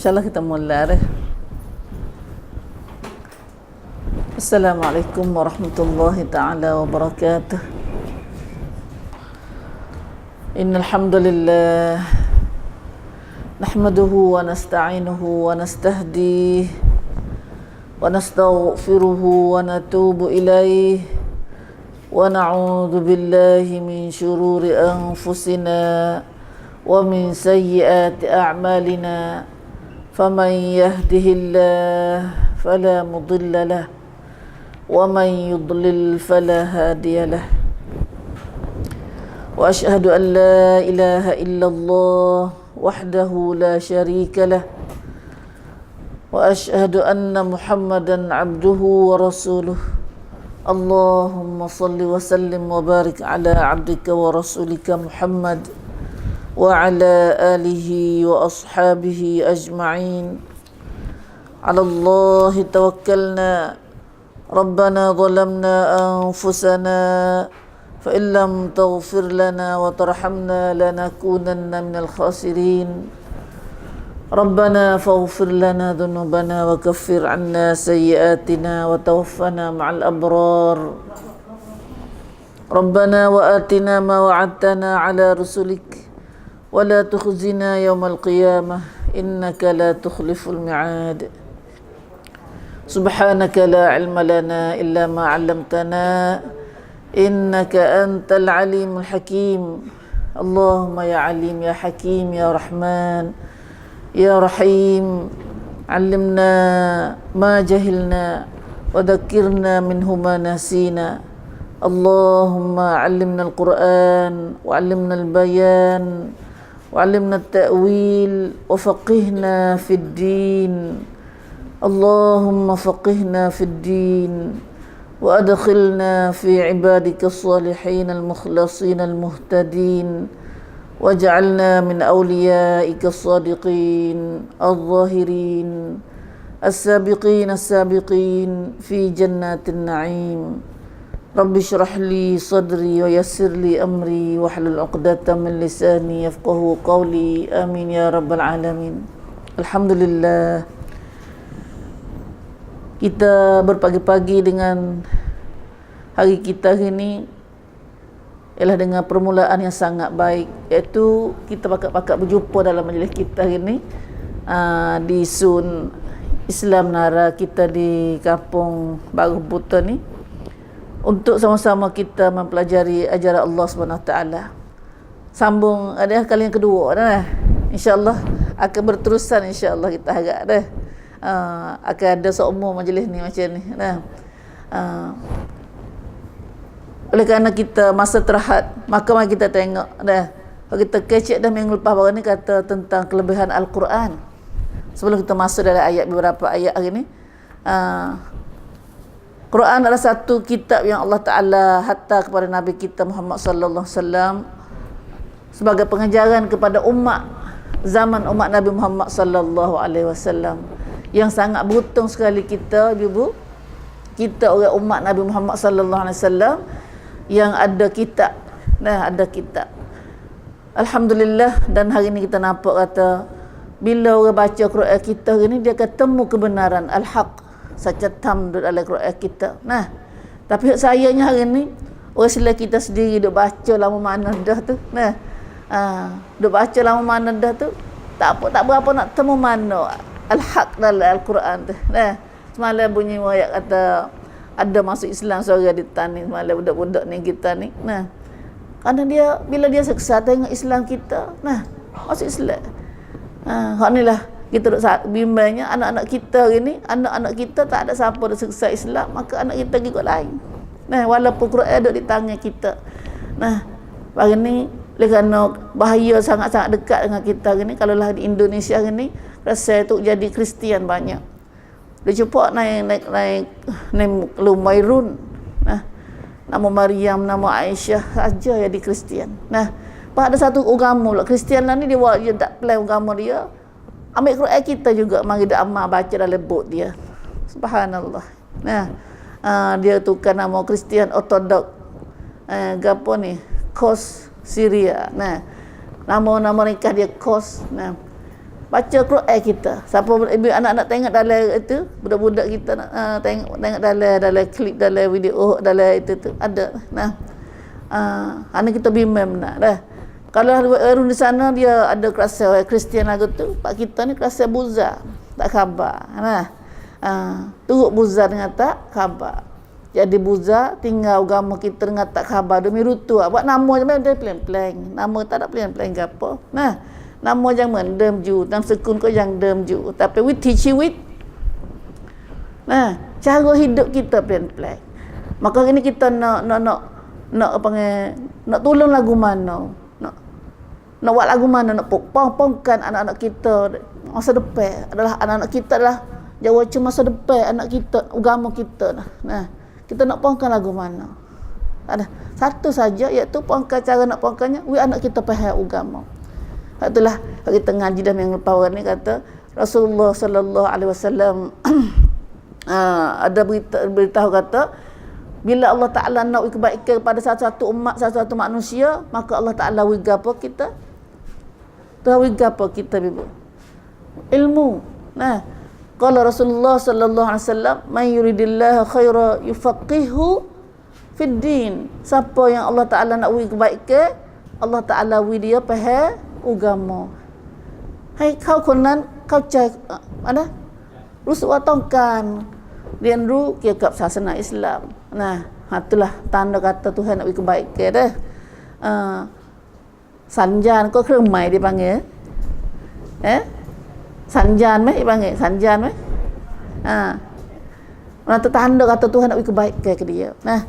InsyaAllah kita mulai. Assalamualaikum warahmatullahi ta'ala wabarakatuh. Innal hamdalillah nahmaduhu wa nasta'inuhu wa nastahdihi wa nastaghfiruhu wa natubu ilaih wa na'udzu billahi min syururi anfusina wa min sayyiati a'malina. فمن يهده الله فلا مضل له ومن يضلل فلا هادي له وأشهد أن لا إله إلا الله وحده لا شريك له وأشهد أن محمدا عبده ورسوله اللهم صل وسلم وبارك على عبدك ورسولك محمد وعلى آله وأصحابه أجمعين. على الله توكلنا ربنا ظلمنا أنفسنا فإن لم تغفر لنا وترحمنا لنكونن من الخاسرين. ربنا فاغفر لنا ذنوبنا وكفر عنا سيئاتنا وتوفنا مع الأبرار. ربنا وآتنا ما وعدتنا على رسلك ولا تخزنا يوم القيامة إنك لا تخلف الميعاد. سبحانك لا علم لنا إلا ما علمتنا إنك أنت العليم الحكيم. اللهم يا عليم يا حكيم يا رحمن يا رحيم علمنا ما جهلنا وذكرنا منه ما نسينا. اللهم علمنا القرآن وعلمنا البيان وعلمنا التأويل وفقهنا في الدين. اللهم فقهنا في الدين وأدخلنا في عبادك الصالحين المخلصين المهتدين واجعلنا من أوليائك الصادقين الظاهرين السابقين في جنات النعيم. رب اشرح لي صدري ويسر لي أمري واحلل عقدة من لساني يفقهوا قولي آمين يا رب العالمين. Alhamdulillah, kita berpagi-pagi dengan hari kita hari ini ialah dengan permulaan yang sangat baik, iaitu kita pakat-pakat berjumpa dalam majlis kita hari ini di Sun Islam Nara kita di Kampung Baru Buta ni, untuk sama-sama kita mempelajari ajaran Allah SWT. Sambung ada kali yang kedua dah. InsyaAllah akan berterusan, insyaAllah kita harap dah. Akan ada seumur majlis ni macam ni dah. Oleh kerana kita masa terahat, maka mari kita tengok dah. Kalau kita kecek dah minggu lepas baru ni kata tentang kelebihan Al-Quran. Sebelum kita masuk dalam ayat, beberapa ayat hari ni, Quran adalah satu kitab yang Allah Ta'ala hantar kepada Nabi kita Muhammad sallallahu alaihi wasallam sebagai pengajaran kepada umat zaman umat Nabi Muhammad sallallahu alaihi wasallam, yang sangat beruntung sekali kita ibu, kita orang umat Nabi Muhammad sallallahu alaihi wasallam yang ada kitab. Nah, ada kitab. Alhamdulillah, dan hari ni kita nampak kata bila orang baca Quran kita hari ni dia akan temu kebenaran al-haq saja tamdud ala Quran kita. Nah, tapi sayangnya hari ni orang Islam kita sendiri duk baca lama mana dah tu. Nah, duk baca lama mana dah tu, tak berapa nak temu mana al-haq dalam Al-Quran tu. Nah, semalam bunyi ayat kata ada masuk Islam seorang di tani semalam budak-budak ni kita ni. Nah, kerana dia bila dia seksa tengok Islam kita, nah, masuk Islam. Hak ni lah kita duk bimbangnya anak-anak kita hari ni, anak-anak kita tak ada siapa dah seksa Islam, maka anak kita pergi kot lain. Nah, walaupun Quran duduk di tangan kita. Nah, hari ni kerana bahaya sangat-sangat dekat dengan kita hari ni. Kalau lah di Indonesia hari ni, rasa tu jadi Kristian banyak. Dia cepat naik Lumairun. Nah, nama Maryam, nama Aisyah saja jadi Kristian. Nah, pada satu agama lah Kristian lah ni, dia tak plan agama dia. Ambil Quran kita juga, mari dia amal baca dalam book dia. Subhanallah. Nah, dia tukar nama Kristian Ortodok. Gapo ni? Kos Syria. Nah, nama nikah dia Kos. Nah, baca Quran kita. Siapa ibu anak-anak tengok dalam itu, budak-budak kita nak tengok dalam klip, dalam video, dalam itu tu ada. Nah, anak kita bimbang nak dah. Kalau baru di sana dia ada kerasa Kristian lagu tu, pak kita ni kerasa buza, tak khabar. Nah, turut buza dengan tak khabar. Jadi buza tinggal agama kita dengan tak khabar demi rutu. Buat nama je memang dia plan-plan. Nama tak ada plan-plan ke apa. Nah, nama jangan mendem ju, nam sekun ko yang dem ju. Tapi we teach you with. Nah, cara hidup kita plan-plan. Maka ini kita nak apa nak tolong lagu mana? Nak buat lagu mana, nak pongkan anak-anak kita masa depan adalah anak-anak kita adalah Jawa cuma masa depan anak kita, agama kita. Nah, kita nak pongkan lagu mana? Ada satu saja, iaitu pongkan, cara nak pongkannya anak kita faham agama. Itulah kita ngaji dah yang lepas ni kata Rasulullah sallallahu alaihi wasallam ada beritahu kata bila Allah Ta'ala nak kebaikan kepada satu-satu umat, satu-satu manusia, maka Allah Ta'ala wigapa kita. Tahu apa kita ibu? Ilmu. Nah, qala Rasulullah sallallahu alaihi wasallam, "Man yuridillahu khaira yufaqihu fid din." Siapa yang Allah Taala nak beri kebaikan, Allah Taala beri dia faham agama. Hai kau konan kau cai ada? Rusuh tongkan rin ru kekap sasana Islam. Nah, itulah tanda kata Tuhan nak beri kebaikan dah. Sanjan kau keremai dipanggil. Sanjan meh dipanggil, sanjan meh. Mana tanda kata Tuhan nak beri kebaikan ke dia. Nah,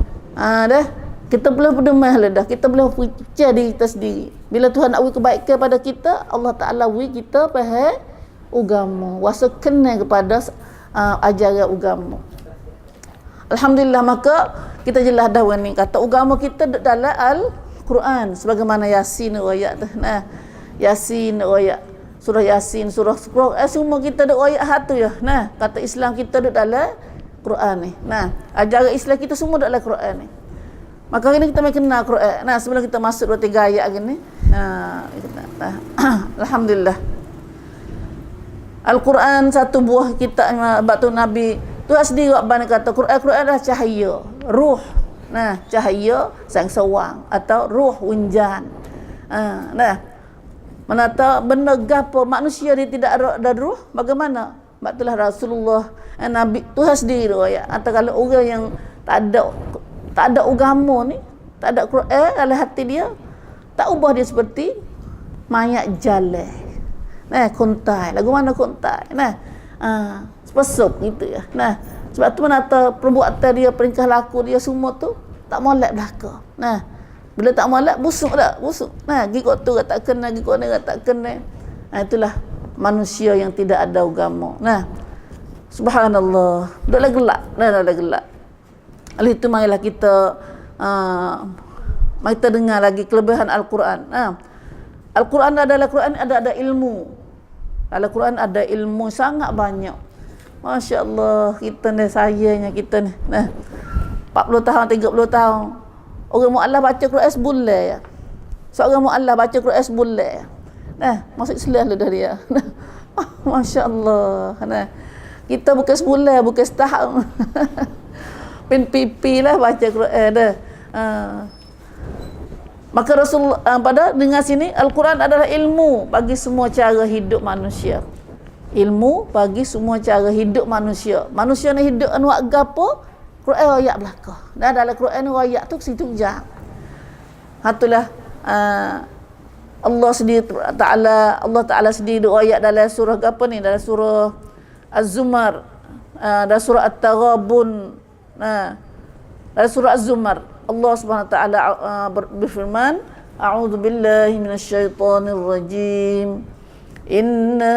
dah kita boleh berdemah lah dah. Kita boleh fikir diri kita sendiri. Bila Tuhan nak beri kebaikan pada kita, Allah Taala beri kita faham agama, wasa kenal kepada ajaran agama. Alhamdulillah, maka kita jelas dah ni kata agama kita dalam Al-Quran sebagaimana Yasin ayat tu. Nah, Yasin ayat surah Yasin, surah semua kita ada ayat satu ya. Nah, kata Islam kita ada dalam Quran ni. Nah, ajaran Islam kita semua dalam Quran ni. Maka ini kita mai kenal Quran. Nah, sebelum kita masuk 2-3 ayat gini. Alhamdulillah. Al-Quran satu buah kitab batu Nabi. Tuhan sendiri Rabbana kata Quran adalah cahaya, ruh. Nah, cahaya sang sewang atau ruh winjan. Nah, menata benda gapo manusia dia tidak ada ruh, bagaimana? Itulah Rasulullah Nabi Tuhan sendiri ya. Atau kalau orang yang tak ada agama ni, tak ada Quran dalam hati dia, tak ubah dia seperti mayat jalan. Nah, kontai. Lagu mana kontai? Nah, sepesuk gitu ya. Nah, sebab tu menata perbuatan dia, peringkah laku dia semua tu tak molek belaka. Nah, bila tak molek busuk dah, busuk. Nah, gi kok tu tak kena, gi kok ni tak kena. Nah, itulah manusia yang tidak ada agama. Nah, subhanallah. Dah gelak, dah gelak. Oleh itu marilah kita mari kita dengar lagi kelebihan Al-Quran. Al-Quran adalah Quran ada ilmu. Dalam Quran ada ilmu sangat banyak. Masya Allah, kita ni sayangnya kita ni. Nah, 40 tahun, 30 tahun. Orang mu'alaf baca Quran sebulan ya. Seorang mu'alaf baca Quran sebulan ya. Nah, masuk Islam dah dia. Masya Allah. Nah, kita bukan sebulan, bukan setahun. Pin pipi lah baca Quran dah. Maka Rasul pada dengar sini Al-Quran adalah ilmu bagi semua cara hidup manusia. Ilmu bagi semua cara hidup manusia. Manusia ni hidup anu gapo? Quran ayat belaka. Dan dalam Quran ayat tu situ jang. Itulah Allah Taala sendiri ayat dalam surah apa ni? Dalam surah Az-Zumar, dalam surah At-Taghabun. Dalam surah Az-Zumar Allah Subhanahu wa taala berfirman, A'udzu billahi minasyaitonir rajim. Inna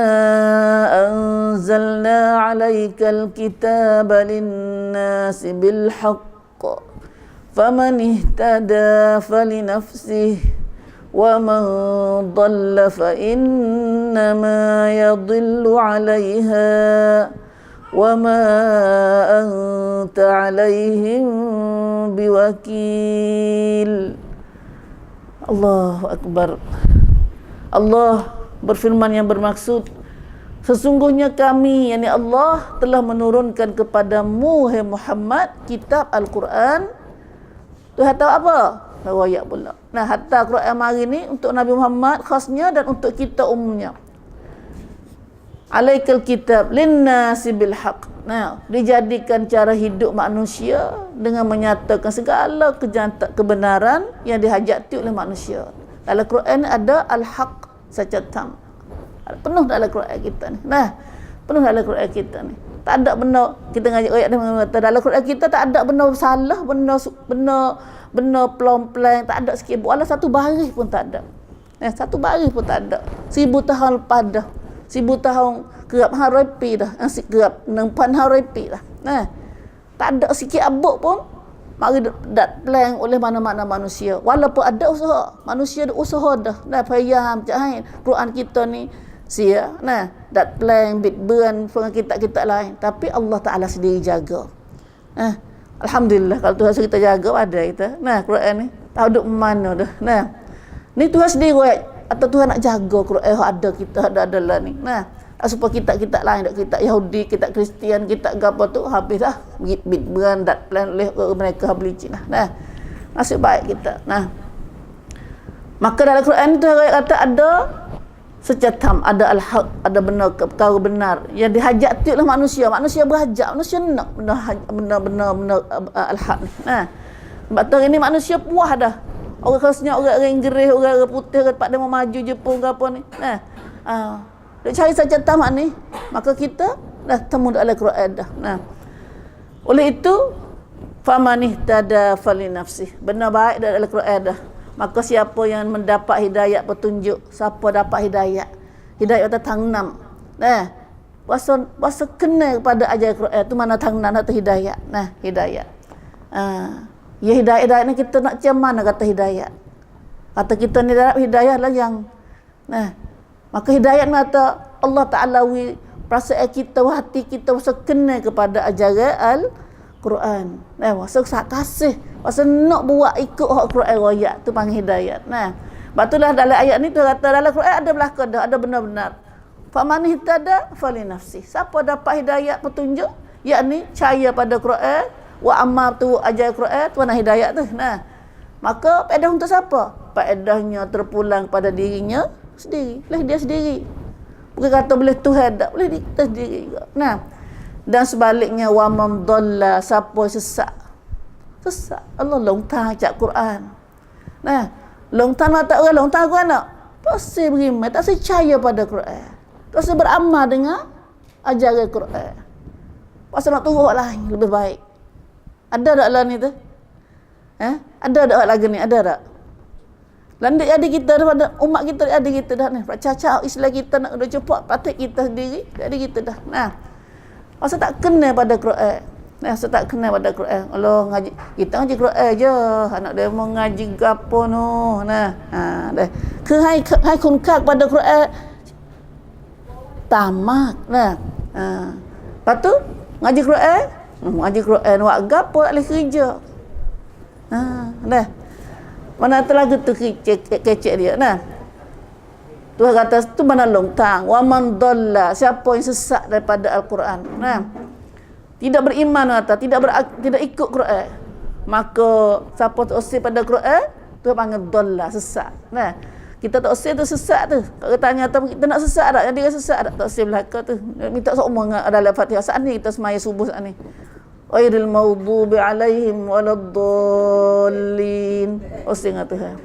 anzalna 'alaikal kitaba lin-nasi bil haqq. Faman ihtada falinafsihi wa man dhalla fa innama yadhillu 'alaiha wa ma anta 'alaihim biwakil. Allahu Akbar. Allah berfirman yang bermaksud Sesungguhnya kami, yakni Allah, telah menurunkan kepadamu, hai Muhammad, kitab Al-Quran. Tuhan tahu apa? Tahu ayat pula. Nah, hatta Quran mari ni untuk Nabi Muhammad khasnya dan untuk kita umumnya. Alaikal kitab linnasi bil haq. Nah, dijadikan cara hidup manusia dengan menyatakan segala kebenaran yang dihajati oleh manusia. Dalam Quran ada al-haq secara tam. Penuh dalam Quran kita ni. Nah, penuh dalam Quran kita ni. Tak ada benda kita ngaji ayat ni mengatakan dalam Quran kita tak ada benda salah, benda pelong-peleng, tak ada sikit. Walau satu baris pun tak ada. Satu baris pun tak ada. 1000 tahun lepas dah. 1000 tahun kerap harapi dah. Kerap 6 harapi dah. Tak ada sikit abuk pun mari dat plan oleh mana-mana manusia. Walaupun ada usaha, manusia ada usaha dah. Payah macam Quran kita ni sia. Dat plan bitburn kitab-kitab lain, tapi Allah Taala sendiri jaga. Alhamdulillah kalau Tuhan kita jaga ada kita. Quran ni tahu duk mana dah. Ni Tuhan sendiri atau Tuhan nak jaga Quran ada kita ada lah ni. Supaya kitab-kitab lain, kitab Yahudi, kitab Kristian, kitab apa tu habis dah bitburn dat plan oleh mereka habis lah. Nasib baik kita. Maka dalam Quran tu kata ada secatam, ada al-haq, ada benar perkara benar yang dihajati oleh manusia. Manusia berhajat, manusia nak benar al-haq ni. Sebab tu hari ni manusia puas dah. Orang khasnya orang Inggeris, orang putih, orang pada mau maju Jepun ke apa ni. Dia cari secatam ni, maka kita dah temu dalam Quran dah. Oleh itu famanihtada falinafsih. Benar baik dalam Quran dah. Maka siapa yang mendapat hidayat petunjuk, siapa dapat hidayat kata tangnam. Puasa kena kepada ajaran Quran tu mana tangnam atau hidayat. Hidayat. Ya hidayat ni kita nak macam mana kata hidayat. Kata kita ni dapat hidayat lah yang maka hidayat ni kata Allah Ta'ala perasaan kita, hati kita puasa kena kepada ajaran Al-Quran. Puasa kasih, puasa nak buat ikut Al-Quran royak tu panggil hidayat. Sebab itulah dalam ayat ni tu kata dalam Quran ada belaka dah, ada benar-benar. Faman ihtada fali nafsi. Siapa dapat hidayat petunjuk, yakni percaya pada Quran, wa amal tu ajaran Quran tu mana hidayat tu. Maka faedah untuk siapa? Faedahnya terpulang pada dirinya sendiri, oleh dia sendiri. Bukan kata boleh Tuhan tak, boleh kita sendiri juga. Dan sebaliknya wa man dhalla, siapa sesat Allah longtang cak Quran. Longtang tak orang longtang Quran nak tak saya beriman, tak saya percaya pada Quran, tak saya beramal dengan ajaran Quran. Pasal nak turut lain lebih baik. Ada tak lah ni tu? Ada tak lagi ni? Ada tak? Landik adik kita daripada umat kita, adik kita dah ni. Cacak Islam kita nak kena cepat patut kita sendiri, adik kita dah. Pasal tak kena pada Quran. Pasal tak kena pada Quran. Allah ngaji, kita ngaji Quran je. Anak dia mau ngaji gapo noh. Dah. Ke hai kunkak pada Quran. Tamak. Lepas tu ngaji Quran buat gapo tak boleh kerja. Dah. Mana telaga tu kecek dia. Tuhan kata tu mana longtang. Wa man dhalla, siapa yang sesat daripada Al-Quran. Tidak beriman kata, tidak ikut Quran. Maka siapa tak usir pada Quran, tu panggil dhalla, sesat. Kita tak usir tu sesat tu. Kalau tanya kita nak sesat tak? Yang dia sesat tak usir belaka tu. Minta semua dalam Fatihah. Saat ni kita semaya subuh saat ni. Ghairil maghdubi alaihim waladdallin. Usir dengan Tuhan.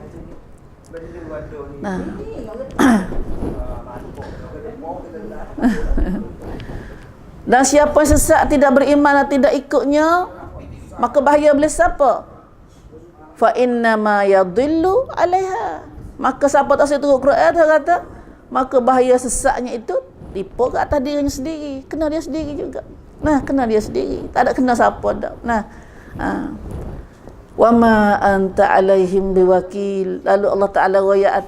Dan siapa yang sesat tidak beriman dan tidak ikutnya, maka bahaya boleh siapa? Fa innama yadhillu 'alaiha. Maka siapa tak usah turut Quran dia kata, maka bahaya sesatnya itu tipu ke atas dirinya sendiri, kena dia sendiri juga. Kena dia sendiri, tak ada kena siapa dak. Wa ma anta 'alaihim biwakil. Lalu Allah Taala royak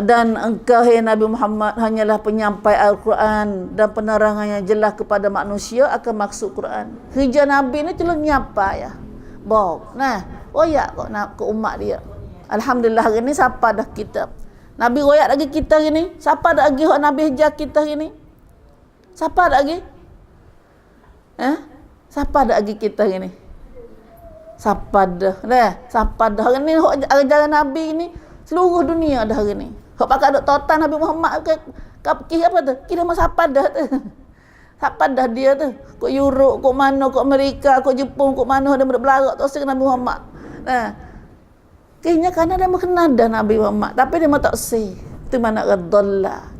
dan engkau hai Nabi Muhammad hanyalah penyampai Al-Quran dan penerangannya jelas kepada manusia akan maksud Quran. Kerja Nabi ni cuma nyampai ya. Royak kok nak ke umat dia. Alhamdulillah hari ni siapa dah kita. Nabi royak lagi kita hari ni. Siapa dah lagi hak Nabi hijab kita hari ni? Siapa ada lagi? Siapa ada lagi kita ni? Siapa dah? Siapa dah hari ni ajaran Nabi ni seluruh dunia dah hari ni. Hak pakai dok totan Nabi Muhammad ke apa tu? Kira masa siapa dah tu? Siapa dah dia tu? Kok Europe, kok mana, kok Amerika, kok Jepun, kok mana ada berbelarak tu Nabi Muhammad. Kayaknya kerana dia mengenal dah Nabi Muhammad, tapi dia tak sih. Itu mana radallah.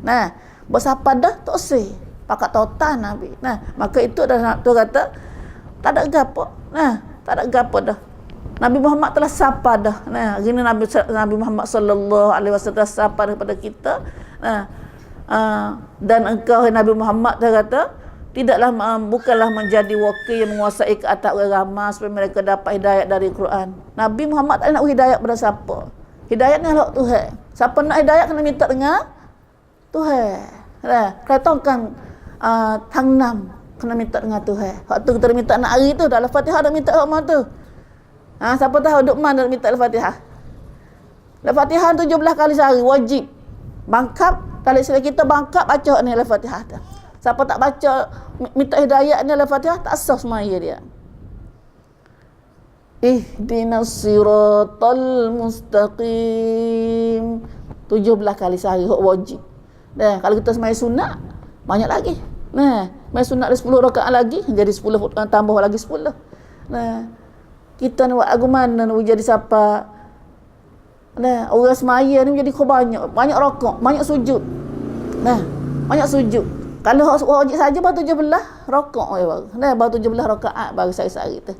Bersapa dah tak sih. Pakat totan Nabi. Maka itu dah tu kata tak ada gapo. Tak ada gapo dah. Nabi Muhammad telah sapa dah. Gini Nabi Muhammad sallallahu alaihi wasallam sapa kepada kita. Dan engkau Nabi Muhammad dia kata bukanlah menjadi wakil yang menguasai ke atas orang ramai supaya mereka dapat hidayat dari Quran. Nabi Muhammad tak nak hidayat pada siapa. Hidayat ni adalah Tuhan. Siapa nak hidayat kena minta dengan Tuhan. Katakan tang 6 kena minta dengan Tuhan. Waktu kita minta nak hari tu dalam Fatihah dah minta hak tu. Siapa tahu duk mana nak minta Al-Fatihah. Al-Fatihah 17 kali sehari wajib. Bangkap kalau istilah kita bangkap baca ni Al-Fatihah dah. Siapa tak baca minta hidayah ni Al-Fatihah tak sah semaya dia. Ihdinas siratal mustaqim 17 kali sehari hak wajib. Kalau kita semaya sunat banyak lagi. Semaya sunat ada 10 rakaat lagi jadi 10 tambah lagi 10. Kita nak buat mana nak jadi siapa? Orang semaya ni jadi banyak rokok, banyak sujud. Banyak sujud. Kalau wajib saja baru 17 rokok baru 17 rakaat baru sehari-sehari tu.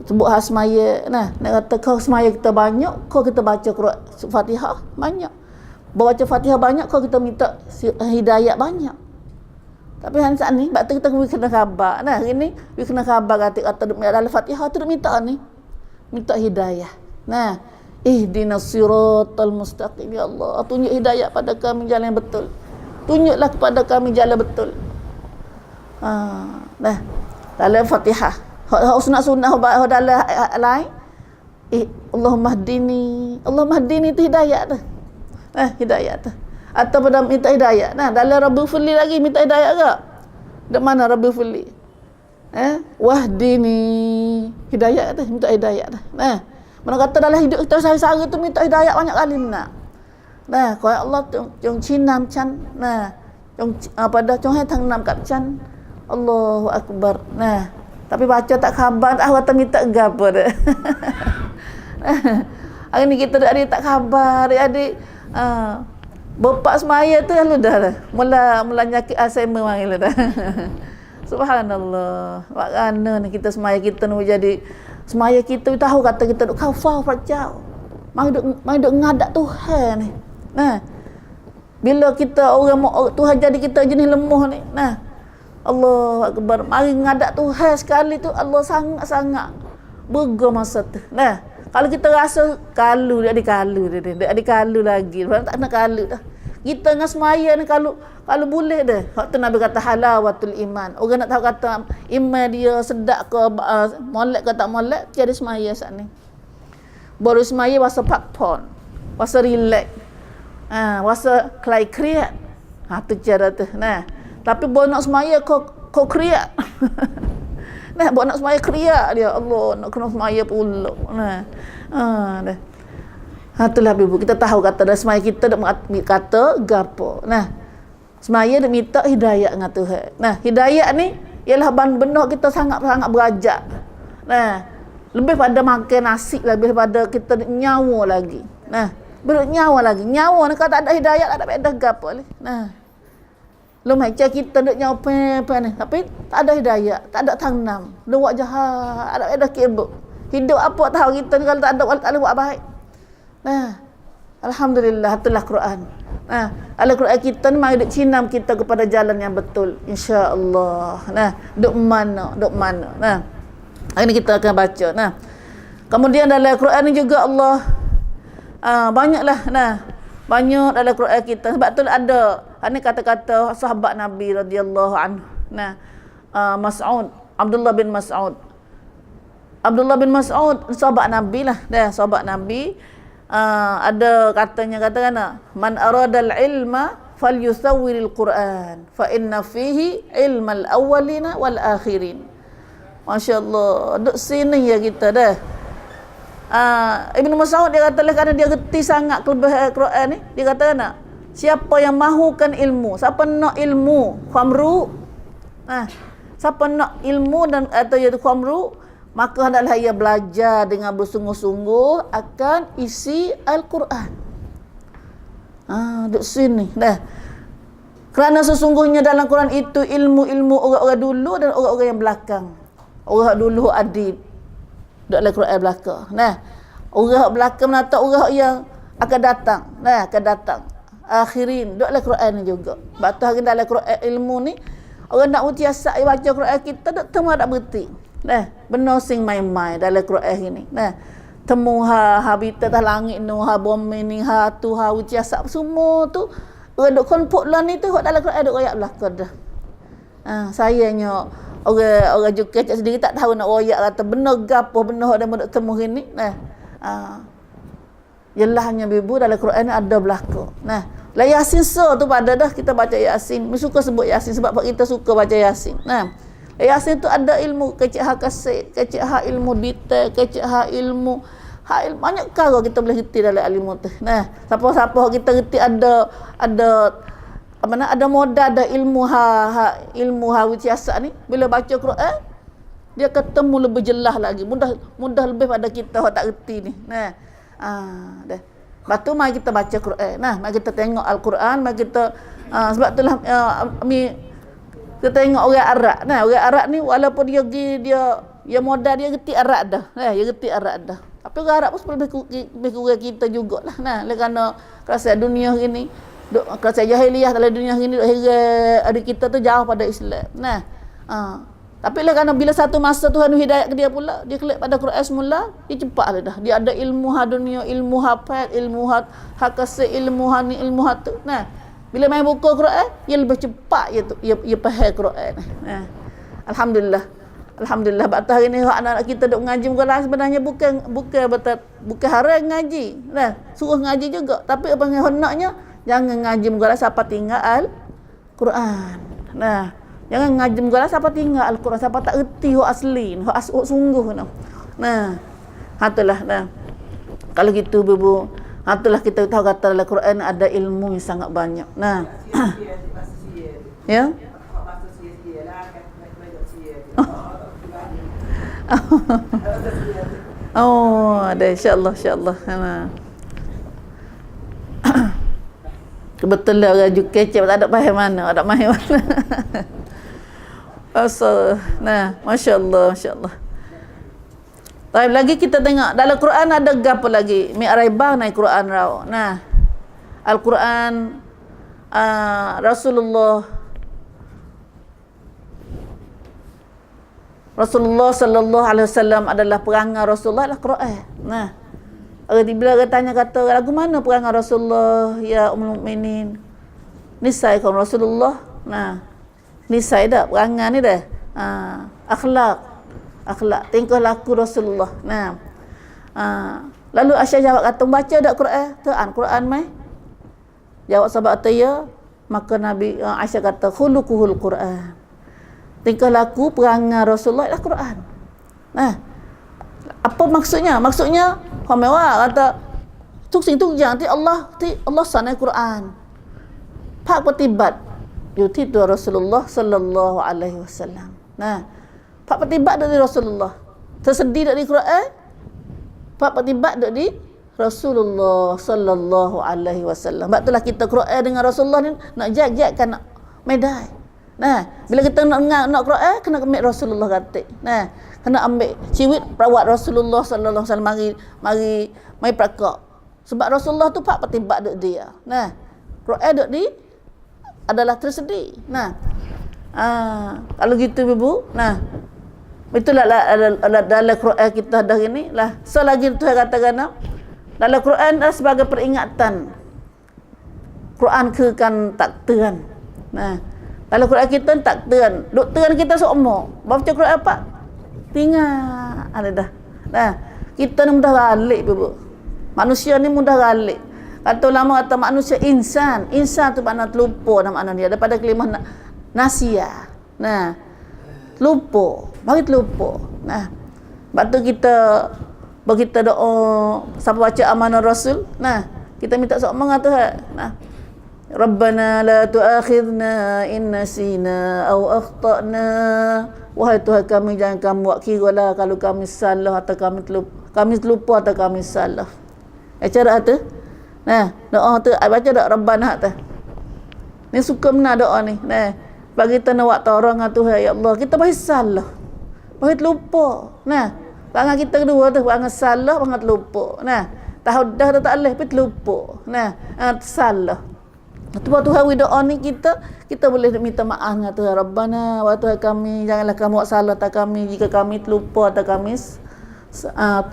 Sebut hal semaya. Nak kata kau semaya kita banyak, kau kita baca Quran Fatihah banyak. Baca Fatihah banyak, kau kita minta hidayat banyak. Tapi hari saat ni waktu kita kena khabar. Hari ni kita kena khabar kata dalam Fatihah tu minta ni. Minta hidayah. Ihdinas siratal mustaqim ya Allah. Tunjuk hidayah pada kami jalan yang betul. Tunjuklah kepada kami jalan betul. Dalam Fatihah. Hak sunat-sunat hak dalam lain. Allahumma hdini. Allahumma hdini tu hidayah tu. Hidayah tu. Atau pada minta hidayah. Dalam Rabbil Fuli lagi minta hidayah ke? Di mana Rabbil Fuli? Wahdini. Hidayah tu, minta hidayah tu. Mana kata dalam hidup kita sehari-hari tu minta hidayah banyak kali nak. Kau Allah trong cinam chan. Pada trong hai thang 6 kat chan. Allahu akbar. Tapi baca tak khabar tak kata minta gapo dah. Hari ni kita ada tak khabar, adik bapak semaya tu lalu dah. Mula nyakit Alzheimer manggil dah. Subhanallah. Bagaimana ni kita semaya kita nak jadi semaya kita tahu kata kita duk kafar percau. Mai duk ngadak Tuhan ni. Bila kita orang Tuhan jadi kita jenis lemah ni. Allahu akbar. Mari ngadak Tuhan sekali tu Allah sangat-sangat berga masa tu. Kalau kita rasa kalu dia ada kalu lagi. Tak nak kalu dah. Kita dengan semaya ni kalau boleh dah. Waktu Nabi kata halawatul iman. Orang nak tahu kata iman dia sedap ke molek ke tak molek, jadi semaya saat ni. Baru semaya masa pakpon, masa relax. Masa kelai kriat. Tu cara tu. Tapi baru nak semaya kau kriat. Buat nak semaya kriak dia. Allah nak kena semaya pula. Dah. Itulah ibu kita tahu kata dah semaya kita dak kata gapo. Semaya dak minta hidayah dengan Tuhan. Hidayah ni ialah benar kita sangat-sangat berajak. Lebih pada makan nasi lebih pada kita nyawa lagi. Bernyawa lagi. Nyawa ni kalau tak ada hidayah tak ada beda gapo ni. Lu macam kita nak nyawa apa ni. Tapi tak ada hidayah, tak ada tanam. Lu buat jahat, ada kebuk. Hidup apa tahu kita ni kalau tak ada buat baik. Alhamdulillah itulah Quran. Al-Quran kita ni mari duk cinam kita kepada jalan yang betul insya-Allah. Duk mana. Hari ni kita akan baca. Kemudian dalam Quran ni juga Allah banyaklah banyak dalam Quran kita sebab tu ada ini kata-kata sahabat Nabi radhiyallahu anhu. Mas'ud, Abdullah bin Mas'ud sahabat Nabi lah sahabat Nabi. Ada katanya katakan man aradal ilma falyusawwiril Quran fa inna fihi ilmal awwalina wal akhirin. Masya-Allah, duk sini ya kita dah. Ibnu Mas'ud dia kata kerana dia reti sangat kelebihan Quran ni, dia kata nak siapa yang mahukan ilmu, siapa nak ilmu khamru, siapa nak ilmu dan atau iaitu khamru, maka hendaklah ia belajar dengan bersungguh-sungguh akan isi Al-Quran. Duk sini dah. Kerana sesungguhnya dalam Quran itu ilmu-ilmu orang-orang dulu dan orang-orang yang belakang. Orang dulu adib dalam Quran belakang. Orang belakang menatap orang yang akan datang. Akan datang. Akhirin dalam Quran ni juga. Batu hari dalam Quran ilmu ni orang nak utiasa baca Quran kita tak temu tak berhenti. Benar sing main-main dalam Quran ini. Temu habitat langit nu bumi ni tu utiasa semua tu orang duk konput lah ni tu dalam Quran duk royak belakang dah. Sayangnya orang juga cak sendiri tak tahu nak royak kata benar gapo benar ada duk temu ini. Jelahnya bibu dalam Quran ada belakang. La Yasin tu pada dah kita baca Yasin. Mesti suka sebut Yasin sebab kita suka baca Yasin. Yasin tu ada ilmu kecik kasih, kecik ilmu detail, kecik ilmu banyak perkara kita boleh reti dalam ilmu tu. Siapa-siapa kita reti ada modal ada ilmu ilmu wisyasa ni bila baca Quran dia ketemu lebih jelas lagi, mudah lebih pada kita tak reti ni. Dah. Lepas tu mari kita baca Quran. Mari kita tengok Al-Quran, mari kita sebab itulah kita tengok orang Arab. Orang Arab ni walaupun dia modal dia reti Arab dah. Dia reti Arab dah. Tapi orang Arab pun lebih kurang kita jugalah. Kerana kerasa dunia ini, kerasa jahiliah dalam dunia ini duk heran ada kita tu jauh pada Islam. Tapi kerana bila satu masa Tuhan hidayat ke dia pula, dia klik pada Quran semula, dia cepat dah. Dia ada ilmu dunia, ilmu hafal, ilmu kasih, ilmu ni, ilmu tu. Bila main buku Quran, dia lebih cepat ia faham Quran. Alhamdulillah. Alhamdulillah bakta hari ni anak-anak kita duk ngaji muka sebenarnya bukan haram ngaji. Suruh ngaji juga, tapi apa yang hendaknya jangan ngaji muka siapa tinggal Al-Quran. Jangan ngaji muka siapa tinggal Al-Quran, siapa tak erti hak asli, hak sungguh. Hatulah. Kalau gitu Bu, hatulah kita tahu kata dalam Quran ada ilmu yang sangat banyak. Ya. Ada insya-Allah. Kebetulan orang juga kecap tak ada faham mana, masya-Allah. Tapi lagi kita tengok dalam Quran ada gapo lagi? Mi'raibah naik Quran raw. Al-Quran Rasulullah sallallahu alaihi wasallam adalah perangai Rasulullah adalah Quran. Bila orang tanya kata lagu mana perangai Rasulullah ya Ummul Mukminin? Nisai kaum Rasulullah. Nisai dah perangai ni dah. Akhlak tingkah laku Rasulullah. Lalu Aisyah jawab kata baca dak Quran? Quran mai. Jawab sahabat kata ya. Maka Nabi Aisyah kata khuluquhul Quran. Tingkah laku perangai Rasulullah adalah Quran. Apa maksudnya? Maksudnya Homewa kata tuk jangan Allah sanai Quran. Pak petibat yuti tu Rasulullah sallallahu alaihi wasallam. Pak petibat dari Rasulullah. Tersedih dari Quran. Pak petibat dari Rasulullah sallallahu alaihi wasallam. Sebab itulah kita Quran dengan Rasulullah ni nak jag-jagkan nak medai. Bila kita nak Quran kena ambil Rasulullah kata. Kena ambil ciwit perawat Rasulullah sallallahu alaihi wasallam mari prakak. Sebab Rasulullah tu pak petibat duk dia. Quran duk di adalah tersedih. Kalau gitu Ibu, itulah dalam Quran kita dah ini lah. Selagi tu saya katakan dalam Quran adalah sebagai peringatan. Quran kekan takdiran. Dalam Quran kita takdiran. Duk teran kita seumur. Baca Quran apa? Tinggal ada dah. Kita ni mudah galik Ibu. Manusia ni mudah galik. Kata ulama kata manusia insan. Insan tu makna terlupa nama makna dia. Daripada kalimah nasia. Nah, terlupa. Bagi terlupa. Nah, sebab tu kita doa siapa baca amanah Rasul. Nah, kita minta sokong Tuhan. Nah, Rabbana la tu'akhidna in nasina aw akhtana. Wahai Tuhan kami, jangan kamu buat kira lah kalau kami salah atau kami terlupa atau kami salah. Cara tu. Nah, doa tu baca doa Rabbana tu. Ni suka benar doa ni. Nah, bagi kita nak buat tolong dengan Tuhan, ya Allah, kita bagi salah. Bagi terlupa. Nah, bangang kita kedua tu, bangang salah, bangang terlupa. Nah, tahu dah tak boleh tapi terlupa. Nah, salah. Tuhan Tuhan doa ni kita boleh minta maaf dengan Tuhan. Rabbana wa Tuhan kami, janganlah kamu buat salah atas kami jika kami terlupa atau kami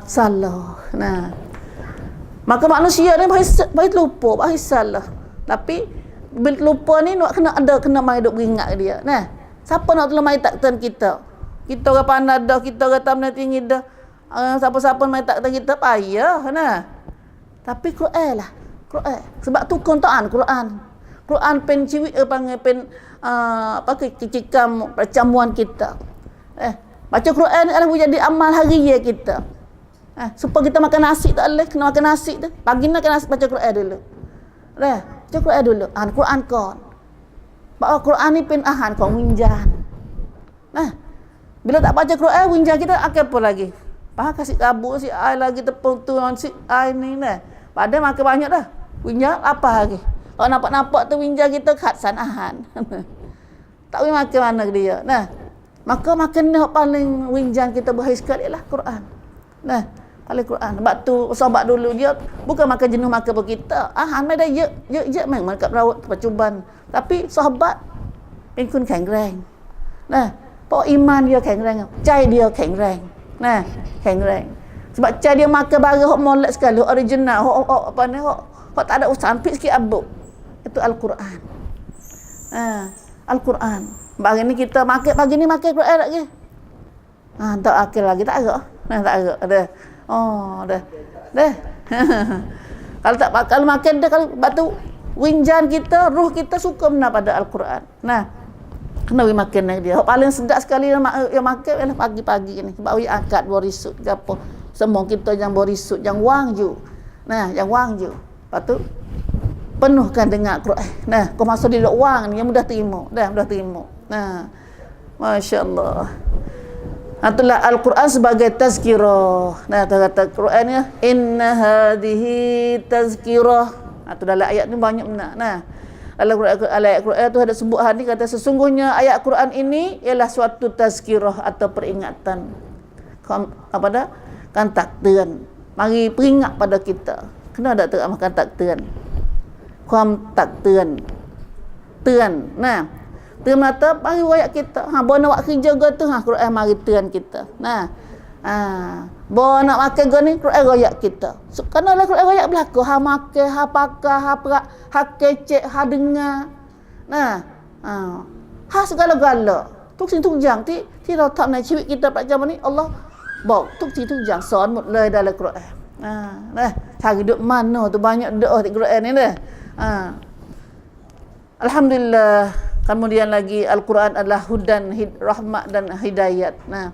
salah. Nah, maka manusia ni baik lupa, baik salah. Tapi bila lupa ni nak kena mai duk beringat dia. Nah, siapa nak tolong mai takkan kita? Kita orang pandai dah, kita orang tamna tinggi dah. Siapa-siapa mai takkan kita payah nah. Tapi Quran lah. Quran. Sebab tu kontaan Quran. Quran pen ciwi panggil pen kecikam percamuan kita. Baca Quran ni adalah jadi amal harian kita. Supaya kita makan nasi tak boleh, kena makan nasi tu. Pagi nak makan nasi, baca Quran dulu. Baca Quran dulu. Quran kon. Bahawa Quran ni pin ahan kon winjan. Nah, bila tak baca Quran, winjan kita akan apa lagi? Kasih kabut si air lagi tepung tu si air ni nah. Padahal makan banyak dah. Winjan apa lagi? Kalau nampak-nampak tu winjan kita khatsan ahan. Tak boleh makan mana dia. Nah, maka makan ni paling winjan kita bahaya sekali lah Quran. Nah, paling Quran. Sebab tu sahabat dulu dia bukan makan jenuh makan apa kita. Mai dah je memang kat perawat percuban. Tapi sahabat pun keng-reng. Nah, pok iman dia keng-reng. Cai dia keng-reng. Nah, keng-reng. Sebab cai dia makan barang hok molek sekali, hok original, hok apa ni, hok tak ada usaha sikit abuk. Itu Al-Quran. Al-Quran. Pagi ni kita makan, pagi ni makan Quran lagi. Tak akil lagi tak agak. Tak agak dah. Dah. Kalau makan dah, kalau batu winjan kita, ruh kita suka benar pada Al-Quran. Nah, kena makan dia. Paling sedap sekali yang makan ialah pagi-pagi ni. Sebab angkat borisut ke apa. Semua kita yang borisut, yang wang ju. Nah, yang wang ju. Lepas tu penuhkan dengan Quran. Nah, kau masuk di wang ni yang mudah terima. Mudah terima. Nah, masya-Allah. Itulah Al-Quran sebagai tazkirah. Nah, kata Quran ya, inna hadhihi tazkirah. Itu dalam ayat ni banyak benar. Nah, dalam ayat Quran tu ada sebut hadis kata sesungguhnya ayat Quran ini ialah suatu tazkirah atau peringatan. Apa dah? Kan takdiran. Mari peringat pada kita. Kena ada makan takdiran. Takdiran. Tuan. Nah, tuan mata mari ayat kita. Bo nak buat kerja ke tu, Quran mari tuan kita. Nah. Bo nak makan ke ni, Quran royak kita. So, kerana lah Quran royak berlaku. Makan, pakai, perak, kecek, dengar. Nah. Segala-gala. Tuk sing tuk jang ti tak nak ciwik kita macam ni Allah bawa tuk sing tuk jang son một lời dalam Quran. Nah, cari duk mana tu banyak doa di Quran ni dah. Alhamdulillah. Kemudian lagi Al-Quran adalah hudan, rahmat dan hidayat. Nah,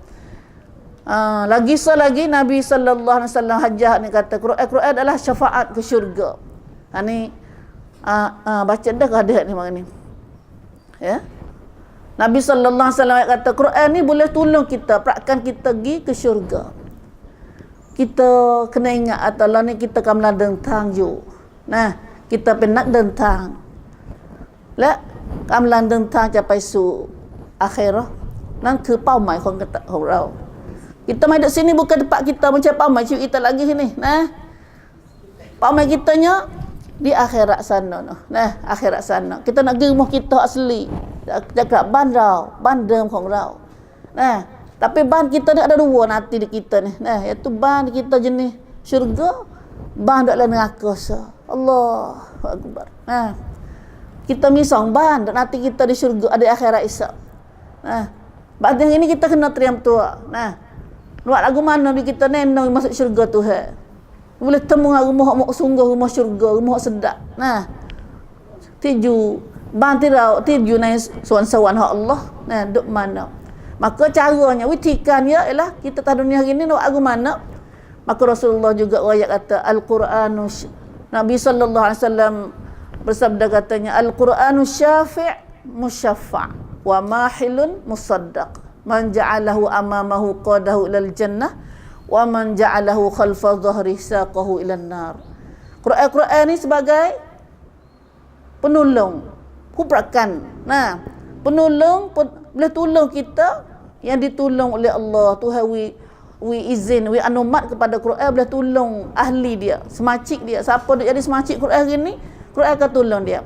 lagi Nabi sallallahu alaihi wasallam hajah ni kata Quran adalah syafaat ke syurga. Ni baca dah ke hadis ni mak ni. Ya. Nabi sallallahu alaihi wasallam kata Quran ni boleh tolong kita, perakkan kita pergi ke syurga. Kita kena ingat atalah ni kita akan dentang ju. Nah, kita penak dentang. Lah, kami dentang capai su akhirah. Nang ke เป้าหมายของเรา Kita mai duduk sini bukan tempat kita macam เป้าหมาย ชีวิต kita lagi sini. Nah, เป้าหมาย kitanya di akhirat sana. Nah, akhirat sana. Kita nak pergi rumah kita asli. Dekat ban dim ของเรา Nah, tapi ban kita ni ada dua nanti di kita ni. Nah, iaitu ban kita jenis syurga, ban dalam neraka. Allahu akbar. Nah, kita misang ban dan nanti kita di syurga ada akhirat isap. Nah, bahagian ini kita kena teriam tua. Nah, buat lagu mana di kita nenong masuk syurga Tuhan. Boleh temu rumah hok sungguh, rumah syurga, rumah hok sedap. Nah, tiju bantirau tiju nai suan-suan hak Allah. Nah, duk mana? Maka caranya, witikannya ialah kita tak dunia hari ni nak agu mana? Maka Rasulullah juga ayat kata Al-Quranu, Nabi sallallahu alaihi wasallam bersabda katanya, Al-Quranu syafi' musyaffa' wa mahilun musaddaq. Man ja'alahu amamahu qadahu ilal jannah wa man ja'alahu khalfa dhahri saqahu ilan nar. Quran ni sebagai penolong, kubrakan. Nah, penolong boleh tolong kita yang ditolong oleh Allah. Tuhan wi izin, wi anumat kepada Quran boleh tolong ahli dia, semacik dia. Siapa nak jadi semacik Quran hari ni, Quran akan tolong dia.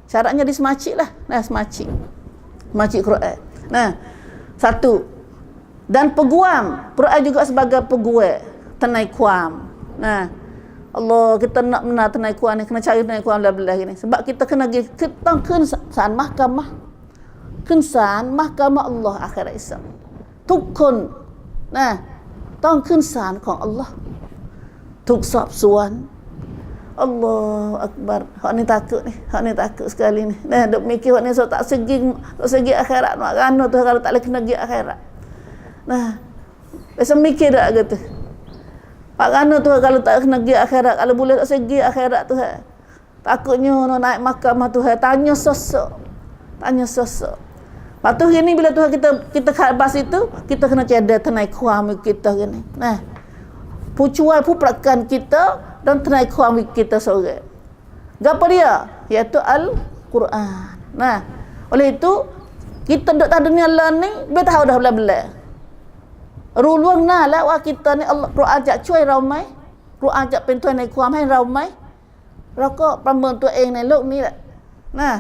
Syaratnya dia semacik lah. Nah, semacik Quran. Nah, satu. Dan peguam, Quran juga sebagai peguam, tenai kuam. Nah, Allah kita nak benar tenai kuam ni, kena cari tenai kuam belah-belah ni. Sebab kita kena kita kensan mahkamah. Kensan mahkamah Allah akhirat esok. Tukun. Nah, tong kensanของ Allah. Tuk sab suan. Allahu akbar. Hak ni takut sekali ni. Nah, duk mikir hak ni so tak segi akhirat nak rano tu kalau tak lagi kena pergi akhirat. Nah, biasa mikir tak kata. Pak rano tu kalau tak kena pergi akhirat, kalau boleh tak segi akhirat tu. Takutnya nak naik mahkamah tu, tanya sosok. Lepas tu ni bila Tuhan kita khabas itu, kita kena tiada tenai kuam kita ni. Nah, pucuai puprakan kita dan tenai kuam kita seorang. Gapo dia? Iaitu Al-Quran. Nah, oleh itu kita duduk tak dunia lah ni, dia tahu dah belah-belah. Ruluang na lah wa kita ni Allah Quran ajak cuai ramai. Quran ajak pentuan nai kuam hai ramai. Rokok pramen tu eng nai lok ni lah. Nah,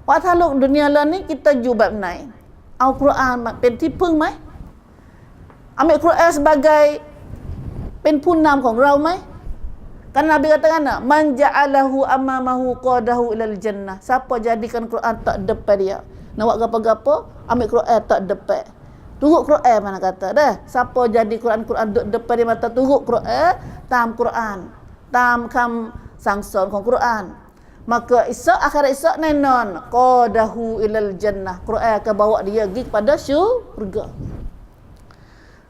wa tha lok dunia lah ni kita ju bab nai. Au Quran penที่พึ่งไหม Ambil Quran sebagai pen punam ของเราไหม Kan Nabi katakan nak man ja'alahu amamahu qadahu ilal jannah. Siapa jadikan Quran tak depan dia, nak buat gapo-gapo ambil Quran tak depan. Turut Quran mana kata dah. Siapa jadi Quran duduk depan dia mata turut Quran, tam Quran, tam kam sangsonของ Quran. Maka esok akhirat esok nenon qadahu ilal jannah. Quran akan bawa dia pergi kepada syurga.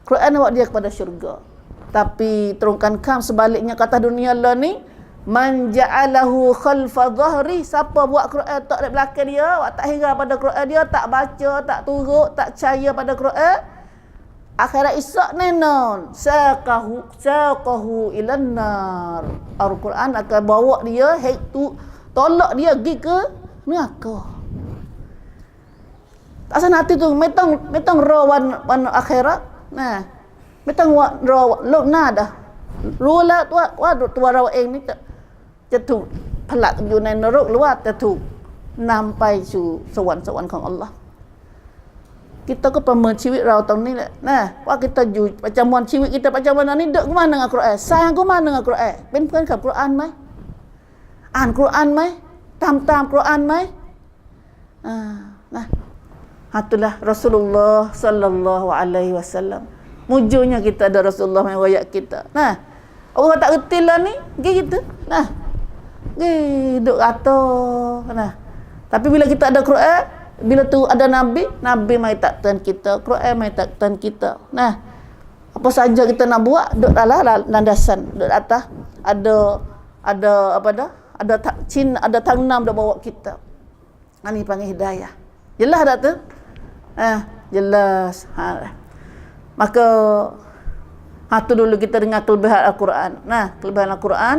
Quran bawa dia kepada syurga. Tapi terungkan kam sebaliknya kata dunia lah ni, man ja'alahu khalfa dhahri. Siapa buat Quran tak ada belakang dia, tak hira pada Quran dia, tak baca, tak turut, tak percaya pada Quran, akhirat esok nenon saqahu ilan nar. Al-Quran akan bawa dia tolak dia pergi ke neraka. Tak sana hati tu metong rawan akhirat. Nah, metong rawan lok dah. Rula tua raw eng ni จะถูกผลักอยู่ในนรกหรือว่าจะถูกนำไปสู่สวรรค์ของ Allah. Kitaก็ประเมินชีวิตเราตรงนี้แหละนะว่า kita อยู่ประจำวันชีวิต kita ประจำวันนี้เด็กกูมาdengan Quran สร้างกูมาdengan Quran เป็นเพื่อนกับQuran ไหมอ่านQuran ไหมตามQuran ไหมnah itulah Rasulullah sallallahu alaihi wasallam. Mujurnya kita ada Rasulullah yang wayak kita. Nah, orang tak reti lah ni, gitu. Nah, duduk kata. Nah, tapi bila kita ada Quran, bila tu ada Nabi mai takkan kita, Quran mai takkan kita. Nah, apa saja kita nak buat, duduk dalam landasan, duduk atas. Ada apa dah? Ada tangnam dah bawa kita. Ini panggil hidayah. Jelas tak tu? Jelas. Maka tu dulu kita dengar kelebihan Al-Quran. Nah, kelebihan Al-Quran.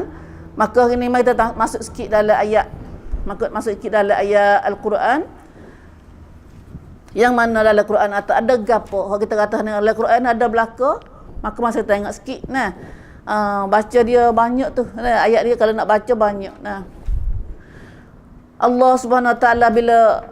Maka ini mari kita masuk sikit dalam ayat. Masuk sikit dalam ayat Al-Quran. Yang mana dalam Al-Quran ada gapo? Kalau kita kata dalam Al-Quran ada belaka, maka masa kita tengok sikit. Nah, baca dia banyak tu. Nah, ayat dia kalau nak baca banyak. Nah, Allah Subhanahu Wa Taala bila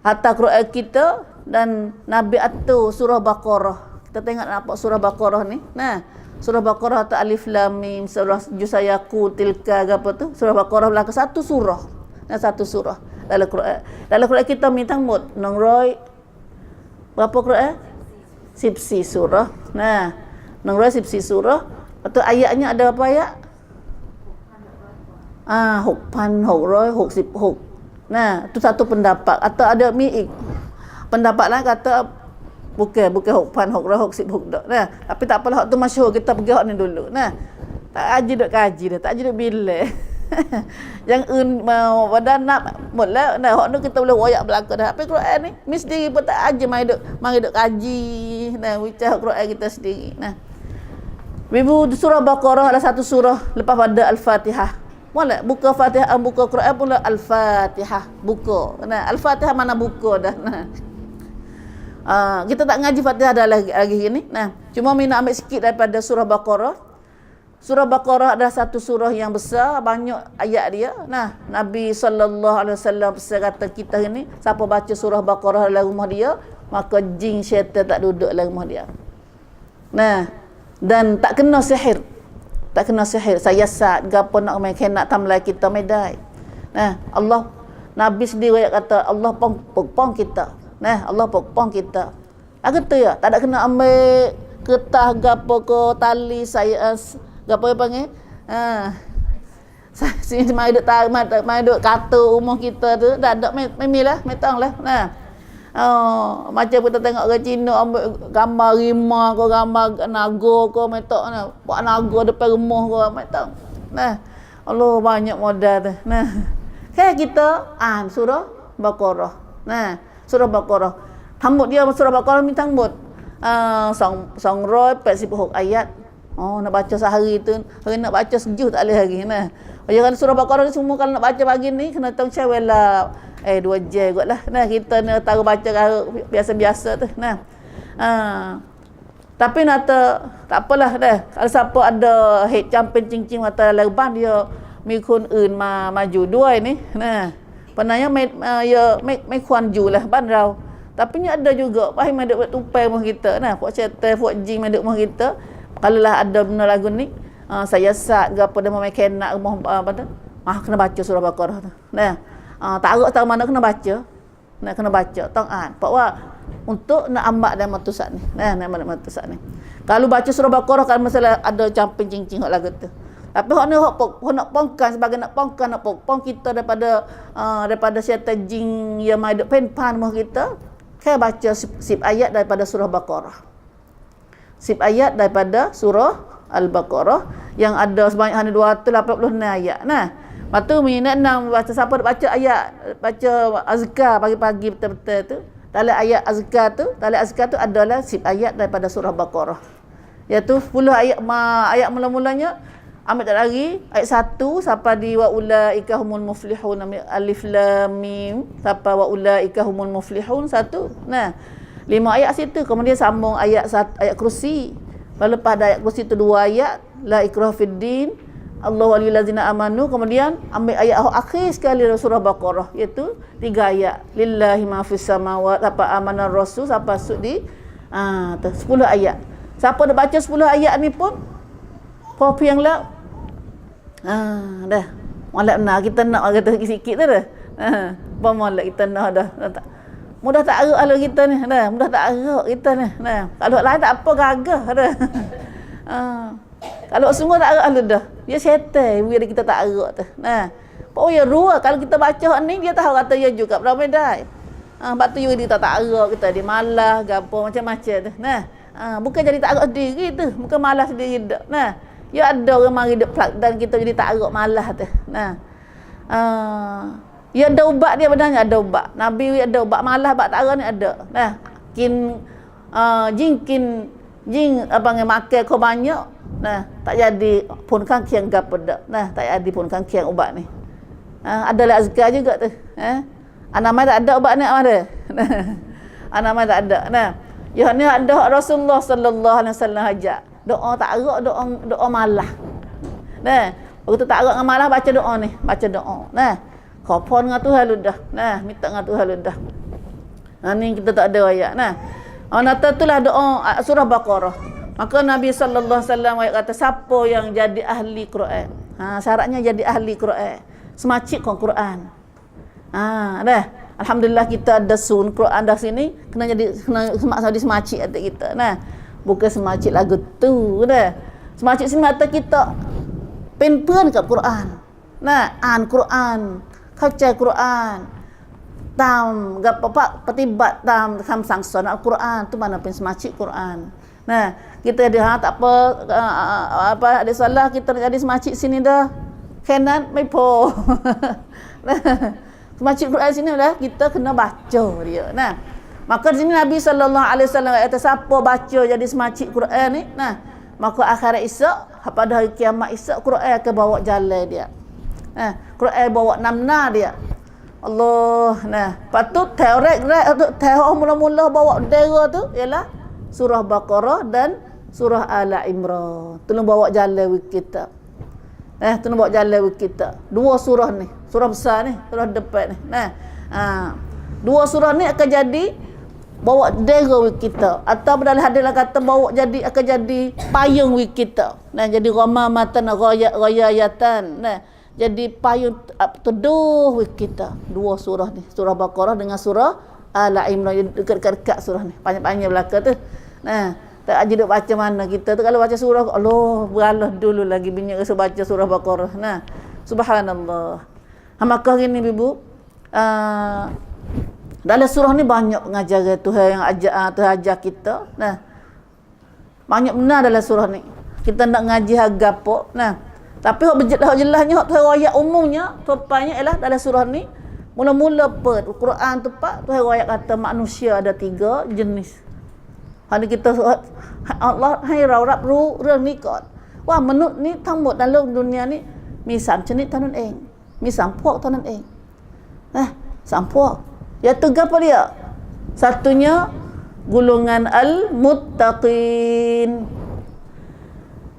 hantar Quran kita dan Nabi atur surah Baqarah. Kita tengok nampak surah Baqarah ni. Nah, surah Baqarah tu alif lam mim, surah Jusayaku tilka apa tu? Surah Baqarah belaka satu surah. Nah, satu surah dalam Quran. Dalam Quran kita minta mut nongroi berapa Quran? Sipsi surah. Nah, nongroi sipsi surah. Atau ayatnya ada apa ayat? 6,666. Nah, itu satu pendapat. Atau ada pendapat lain kata bukan 6,666 dah. Nah, tapi tak apalah, hak tu masyhur, kita pergi hak ni dulu. Nah, tak kaji dah, tak duk bila. Yang mau pada nak mula nah hak tu kita boleh royak belaka dah. Tapi Quran ni mesti pun tak aja mai duk kaji. Nah, baca Quran kita sendiri. Nah, Ibu surah Baqarah adalah satu surah lepas pada Al-Fatihah. Mula buka Fatihah, buka Quran pula Al-Fatihah, buka. Nah, Al-Fatihah mana buka dah. Nah. Kita tak ngaji Fatihah dah lagi ni. Nah, cuma mina ambil sikit daripada surah Baqarah. Surah Baqarah adalah satu surah yang besar, banyak ayat dia. Nah, Nabi SAW pesan kata kita ni, siapa baca surah Baqarah dalam rumah dia, maka jin syaitan tak duduk dalam rumah dia. Nah, dan tak kena sihir. Tak kena sihir. Saya sat gapo nak main nak tamlai kita medai. Nah, Nabi sendiri kata Allah pokpong kita. Nah, Allah pokpong kita. Lagu tu ya, tak ada kena ambil getah gapo ko tali saya gapo panggil. Sini mai duk kata umur kita tu dak ada memilah, metanglah. Nah. Macam kita tengok orang Cina ambil gambar rimau ko, gambar naga ko, metok nah. Buat naga depan rumah ko, metok. Nah, Allah banyak modal tu. Nah. Kayak kita surah Baqarah. Nah, surah Baqarah. Tambut dia surah Baqarah ni tambut. 286 ayat. Nak baca sehari tu, hari nak baca sejuh tak boleh hari. Nah. Kalau surah Baqarah ni semua kalau nak baca pagi ni kena tong cewek lah. 2 jam kotlah. Nah, kita ni tahu baca biasa-biasa tu. Nah. Tapi nak tak apalah dah. Kalau siapa ada head camping cincin mata lerban dia mikun maju dua ini. Nah. Penanya mai kuan ju lah ban rau. Tapi ni ada juga pahim ada buat tupai rumah kita. Nah, buat cetai, buat jing ada rumah kita. Kalau lah ada benda lagu ni, saya sat ke apa dah mai kenak rumah apa tu. Kena baca surah Baqarah tu. Nah. Tak tahu mana kena baca. Nak kena baca ta'an. Pak untuk nak ambak dalam matusat ni. Nah, nak matusat ni. Kalau baca surah Baqarah kan masalah ada camping cincin hak lagu tu. Tapi hak ni hak nak pongkan sebagai nak pongkan kita daripada syaitan jin yang mai duk pen-pan rumah kita. Kayak baca sip ayat daripada surah Baqarah. Sip ayat daripada surah Al-Baqarah yang ada sebanyak 286 ayat. Nah, lepas tu minat nak baca, siapa baca ayat, baca azkar pagi-pagi betul-betul tu. Dalam ayat azkar tu adalah sip ayat daripada surah Baqarah. Iaitu 10 ayat ayat mula-mulanya ambil tak lagi ayat 1 sampai di wa ulaika humul muflihun, alif lam mim sampai wa ulaika humul muflihun 1. Nah, 5 ayat situ, kemudian sambung ayat kursi. Lalu pada ayat kursi tu 2 ayat la ikrah fid din Allah waliyul ladzina amanu, kemudian ambil ayat akhir sekali dalam surah Baqarah iaitu 3 ayat lillahi ma fis samawati apa amanar rasul sampai sudi 10 ayat. Siapa dah baca 10 ayat ni pun kopi yang lah dah molek nak kita nak kata sikit tu dah apa molek kita nak dah mudah tak aruk ala kita ni dah mudah tak aruk kita ni dah kalau lain tak apa gagah dah kalau semua tak aruk ala dah dia syaitan bila kita tak aruk tu. Nah, ya rua kalau kita baca ni dia tahu kata ya juga berapa dah. Sebab tu dia tak aruk kita dia malas gapo macam-macam tu. Nah, bukan jadi tak aruk diri tu, bukan malas sendiri dak. Nah, ya ada orang mari dak plug dan kita jadi tak aruk malas tu. Nah. Ya ada ubat dia benarnya ada ubat. Nabi ada ubat malas bab tak aruk ni ada. Nah, jin apa makan kau banyak. Nah, tak jadi pun kangkiang gapo dak. Nah, tak jadi pun kangkiang ubat ni. Adalah azkar juga tu. Anamai tak ada ubat ni ada. Anamai tak ada. Nah, ya ni ada Rasulullah sallallahu alaihi wasallam ajak. Doa tak aruk, doa malah. Nah, waktu tak aruk dengan malah baca doa ni, baca doa. Nah, kopon dengan Tuhan lu dah. Nah, minta dengan Tuhan lu dah. Ni kita tak ada ayat. Nah, nata itulah doa surah Baqarah. Maka Nabi sallallahu alaihi wasallam kata siapa yang jadi ahli Quran. Syaratnya jadi ahli Quran. Semacik Quran. Dah. Alhamdulillah kita ada sun Quran dah sini kena jadi semacik hati kita. Nah, bukan semacik lagu tu dah. Semacam sini mata kita pen kat Quran. Nah, an Quran, เข้าใจ Quran. Tam gapo pak petibat tam sang son Al-Quran tu mana pen semacam Quran. Nah, kita ada tak apa ada salah kita nak jadi semacam sini dah. Kenan mai po. Semacam Quran sini dah kita kena baca dia. Nah, maka di sini Nabi sallallahu alaihi wasallam kata siapa baca jadi semacam Quran ni, nah, maka akhirat esok pada hari kiamat esok Quran akan bawa jalan dia. Nah, Quran bawa namna dia. Allah, nah, patut teorek mula-mula bawa dera tu ialah surah Baqarah dan surah Al-Imran. Tolong bawa jalan kita. Tolong bawa jalan kita. Dua surah ni, surah besar ni, surah depan ni. Nah, dua surah ni akan jadi bawa dera kita, atau dalam hadis kata bawa jadi akan jadi payung kita. Nah, jadi ghamamatan ghayatan. Nah, jadi payung teduh kita. Dua surah ni, surah Baqarah dengan surah Al-Imran, dekat-dekat surah ni. Panjang-panjang belakang tu. Nah, tak aja duk baca mana kita tu. Kalau baca surah, Allah beralah dulu lagi bini rasa baca surah Baqarah. Nah, subhanallah. Maka hari ni ibu, dalam surah ni banyak pengajaran Tuhan yang ajar kita. Nah, banyak benar dalam surah ni. Kita nak ngaji agapo. Nah, tapi hak jelasnya, hak Tuhan royak umumnya, topanya ialah dalam surah ni mula-mula Quran tu pak Tuhan royak kata manusia ada 3 jenis. Hari kita Allah hai rap ru rang ni kot. Wah, menurut niทั้งหมด dalam dunia niมี3 ชนิดเท่านั้นเอง มี3 พวกเท่านั้นเอง. 3 พวก. Iaitu apa dia? Satunya golongan al-muttaqin.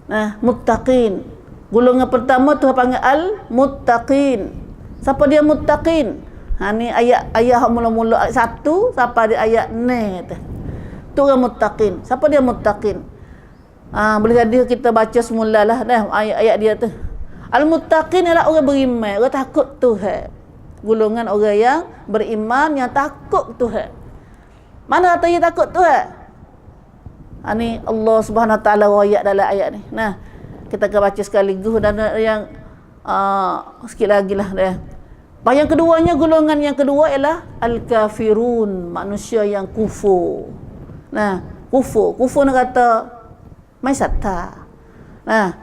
Nah, muttaqin. Golongan pertama tu panggil al-muttaqin. Siapa dia muttaqin? Ni ayat mula-mula ayat 1 sampai di ayat 6 tu. Tu orang muttaqin. Siapa dia muttaqin? Boleh jadi kita baca semulalah ayat-ayat dia tu. Al-muttaqin ialah orang beriman, orang takut Tuhan. Golongan orang yang beriman, yang takut Tuhan. Mana kata dia takut Tuhan? Ni Allah Subhanahu Wa Taala royak dalam ayat ni. Nah, kita akan baca sekaligus dan yang sikit lagi lah dia. Yang keduanya, golongan yang kedua ialah al-kafirun, manusia yang kufur. Nah, kufur nak kata mai satta. Nah,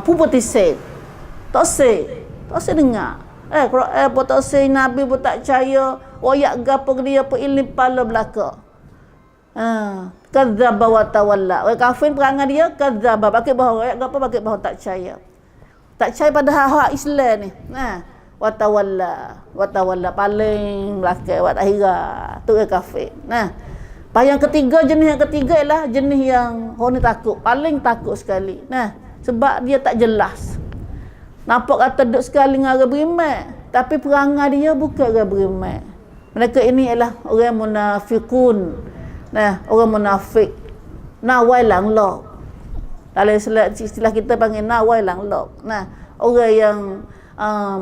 puputisik. Tak se dengar. Quran pun tak se, Nabi pun tak percaya, royak gapo dia pun ilmu pala belaka. Kadzdzaba wa tawalla. Orang kafir perangai dia kadzdzaba, pakai bahawa royak gapo, pakai bahawa tak percaya. Tak percaya pada hak Islam ni. Wa tawalla paling belakang, wa tahira. Tu orang kafir. Yang ketiga, jenis yang ketiga ialah jenis yang orang ni takut, paling takut sekali. Sebab dia tak jelas. Nampak kata duduk sekali dengan orang beriman, tapi perangai dia bukan orang beriman. Mereka ini ialah orang munafiqun. Orang munafik. Nawai lang lok. Dalam istilah kita panggil nawai lang lok. Orang yang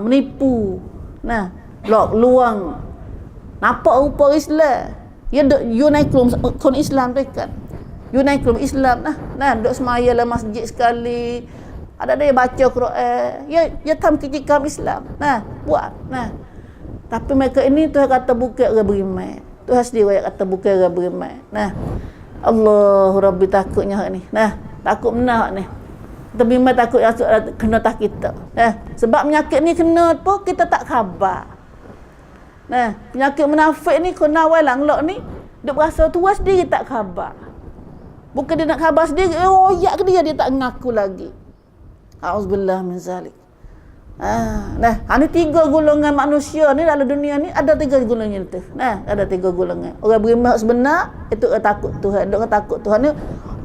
menipu. Lok luang. Nampak rupa Islam. Ya duk Uniklum kon Islam dekat. Uniklum Islam duk semaya dalam masjid sekali. Ada dia baca Quran. Ya tam kikam Islam. Buat. Tapi mereka ini Tuhan kata bukan orang beriman. Tuhan sendiri kata bukan orang beriman. Allahu Rabbi, takutnya hak ni. Takut benar hak ni. Tapi memang takut kena tak kita. Sebab penyakit ni kena pun kita tak khabar. Penyakit munafik ni kena walang lok ni, dia berasa tua sendiri tak khabar. Bukan dia nak khabar sendiri, royak ke dia tak ngaku lagi. Auzubillah min zalik. Ni 3 golongan manusia ni dalam dunia ni, ada 3 golongan tu. Ada 3 golongan. Orang beriman sebenar itu orang takut Tuhan. Orang takut Tuhan ni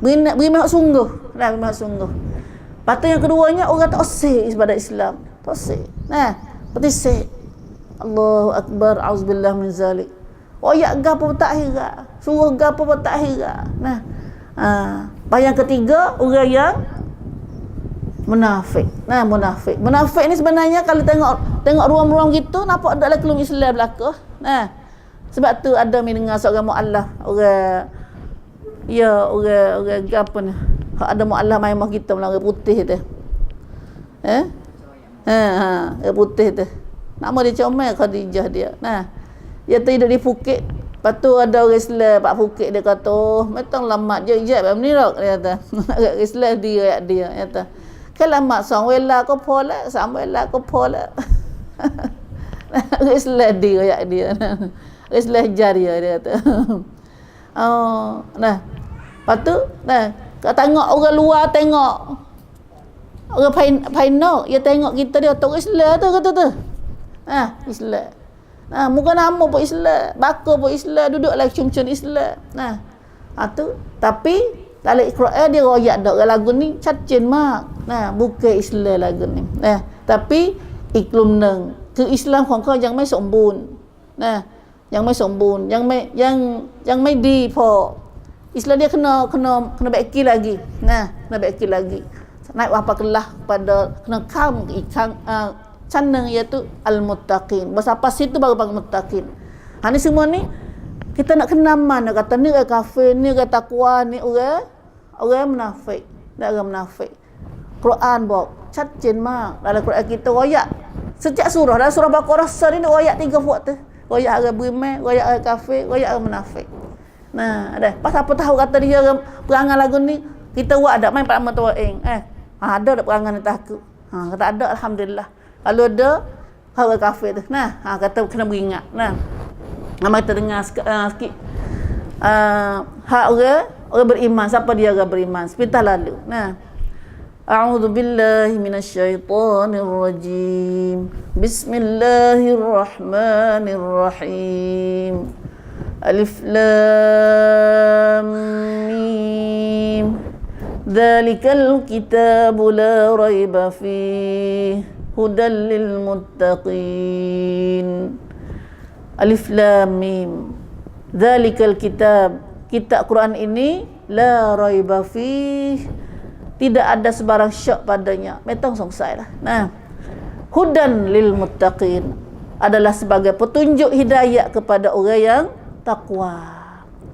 beriman sungguh. Beriman sungguh. Lepas yang keduanya, orang tak osik pada Islam. Tak osik. Petisik. Allahu Akbar, auzubillah min zalik. Royak gapo tak hira. Suruh gapo tak hira. Yang ketiga, orang yang munafik. Munafik. Munafik ni sebenarnya kalau tengok ruang-ruang gitu, nampak ada dalam kelum Islam belaka. Sebab tu ada mendengar seorang muallaf, orang gapo ni. Ada mu'allah main mah kita orang putih tu. Air putih tu. Nama dia Comel Khadijah dia. Nah, dia tidur di Phuket. Lepas tu ada orang Islam Pak Phuket dia kata, "Oh, metang lamat je ijat macam ni rak," dia kata. Orang Islam dia kata. Kan lamat song wela ko pola, sama wela ko pola. Orang Islam dia. Orang Islam jari dia kata. Oh, nah. Lepas tu, nah, kau tengok orang luar tengok. Orang final, dia tengok kita dia tok Islam tu kata tu. Islam. Muka nama pun Islam, bakar pun Islam, duduk lagi cun-cun Islam. Tu. Tapi dalam Quran dia royak dak lagu ni cacin mak. Bukan Islam lagu ni. Tapi iklum nang ke Islamของเขายังไม่สมบูรณ์ยังไม่สมบูรณ์ยังไม่ดีพอ Islam dia kena baiki lagi. Kena baiki lagi. Naik apa kelah pada kena kam ikan canang iaitu al-muttaqin. Berapa situ baru panggil muttaqin. Ni semua ni kita nak kenal mana kata ni orang kafir, ni orang takwa, ni orang munafik. Dak orang munafik. Quran bawa cacin mak. Dalam Quran kita royak setiap surah, dalam surah Baqarah ni royak 3 waktu. Royak orang beriman, royak orang kafir, royak orang munafik. Ada. Pas apa tahu kata dia perangan lagu ni, kita buat ada main Pak Ahmad Tawaing. Ada tak perangan ni takut. Kata ada, alhamdulillah. Kalau ada orang kafir tu. Kata kena beringat. Nama kita dengar sikit. Hak orang beriman, siapa dia orang beriman? Sepintas lalu. A'udzu billahi minasyaitonir rajim. Bismillahirrahmanirrahim. Alif lam mim. Dzalikal kitabu la raiba fihi hudal lil muttaqin. Alif lam mim. Dzalikal kitab Quran ini la raiba fihi, tidak ada sebarang syak padanya. Metang songsai lah. Hudan lil muttaqin adalah sebagai petunjuk hidayah kepada orang yang takwa.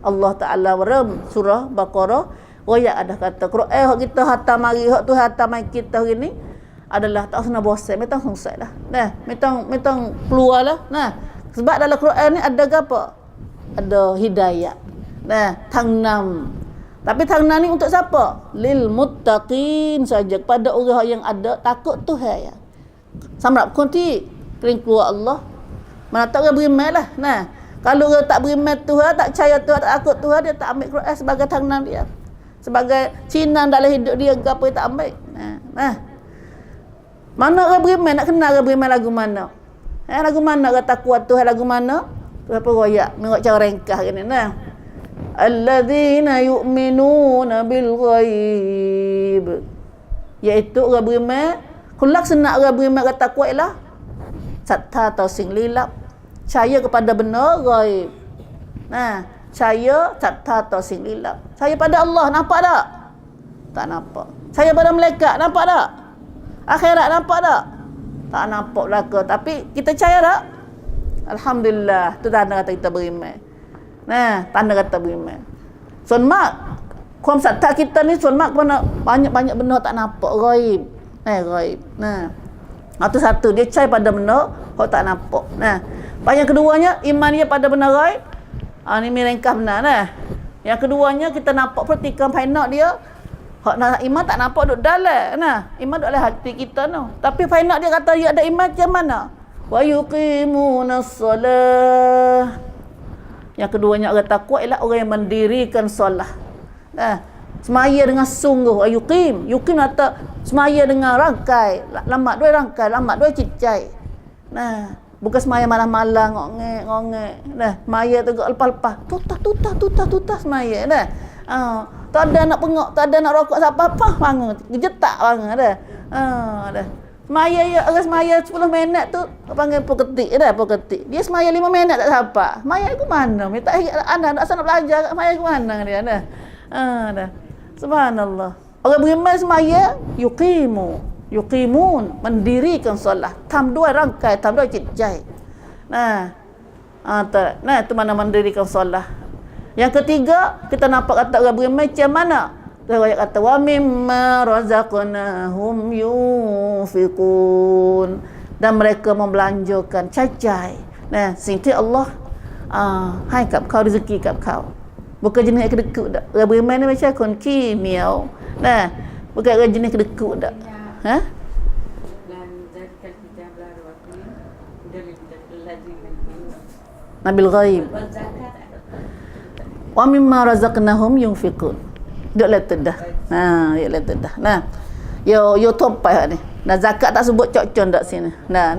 Allah Ta'ala dalam surah Baqarah royak ada kata Quran kita hatam hari hak tu hatam kita hari ni adalah tak kena bosan, metang songsai lah. Metang keluar lah. Sebab dalam Quran ni ada apa? Ada hidayah. Tangnam. Tapi tangnam ni untuk siapa? Lil muttaqin saja, kepada orang yang ada takut Tuhan ya. Samrap kunti kering keluar Allah. Mana tak orang beriman lah. Kalau orang tak beriman Tuhan, tak percaya Tuhan, tak takut Tuhan, dia tak ambil Quran sebagai tangnam dia. Sebagai cinan dalam hidup dia, apa dia tak ambil. Mana orang beriman, nak kenal orang beriman lagu mana? Lagu mana orang takwa Tuhan, lagu mana? Berapa royak, menurut cara ringkas ni. Alladzina yu'minuna bil ghaib, iaitu orang beriman. Kulak senak orang beriman orang takwa ialah satta atau sing lilap, percaya kepada benar ghaib. Percaya satta atau sing lilap. Percaya pada Allah, nampak tak? Tak nampak. Percaya pada malaikat, nampak tak? Akhirat, nampak tak? Tak nampak belaka. Tapi kita percaya tak? Alhamdulillah. Itu tanda kata kita beriman. Tanda kata beriman. Sunmak kuam satta kita ni sunmak mana banyak-banyak benda tak nampak ghaib. Ghaib. Itu satu, dia percaya pada benda hak tak nampak. Yang keduanya iman dia pada benda ghaib. Ni ringkas benar. Yang keduanya kita nampak pertikan final dia. Hak nak iman tak nampak duk dalam. Iman duk dalam hati kita no. Tapi final dia kata dia ada iman macam mana? Wa yuqimunas solah. Yang keduanya orang takwa ialah orang yang mendirikan solah. Semaya dengan sungguh. Yuqim atau semaya dengan rangkai. Lamat dua rangkai, lamat dua cicai. Bukan semaya malam-malam ngongek. Semaya tu lepas-lepas. Tutah semaya. Tak ada nak pengok, tak ada nak rokok siapa-apa. Bangun. Gejetak bangun. Semaya orang semaya 10 minit tu panggil poketik poketik. Dia semaya 5 minit tak siapa. Semaya aku mana? Minta anak nak sana belajar semaya aku mana dia dah. Subhanallah. Orang beriman semaya yuqimun mendirikan solat. Tam dua rangkai, tam dua cicai. Itu mana mendirikan solat. Yang ketiga, kita nampak kata orang beriman macam mana? Ayat kata wa mimma razaqnahum yunfiqun, dan mereka membelanjakan cacai. Nah, sinti Allah hai kat kau rezeki kat kau. Bukan jenis kedekut dak. Orang beriman ni macam kon kimiau. Nah, bukan jenis kedekut dak. Ha? Nabil ghaib. Wa mimma razaqnahum yunfiqun. Dok letak dah. Ya letak dah. Nah. Yo topai ni. Nah, zakat tak sebut cocon dak sini. Nah.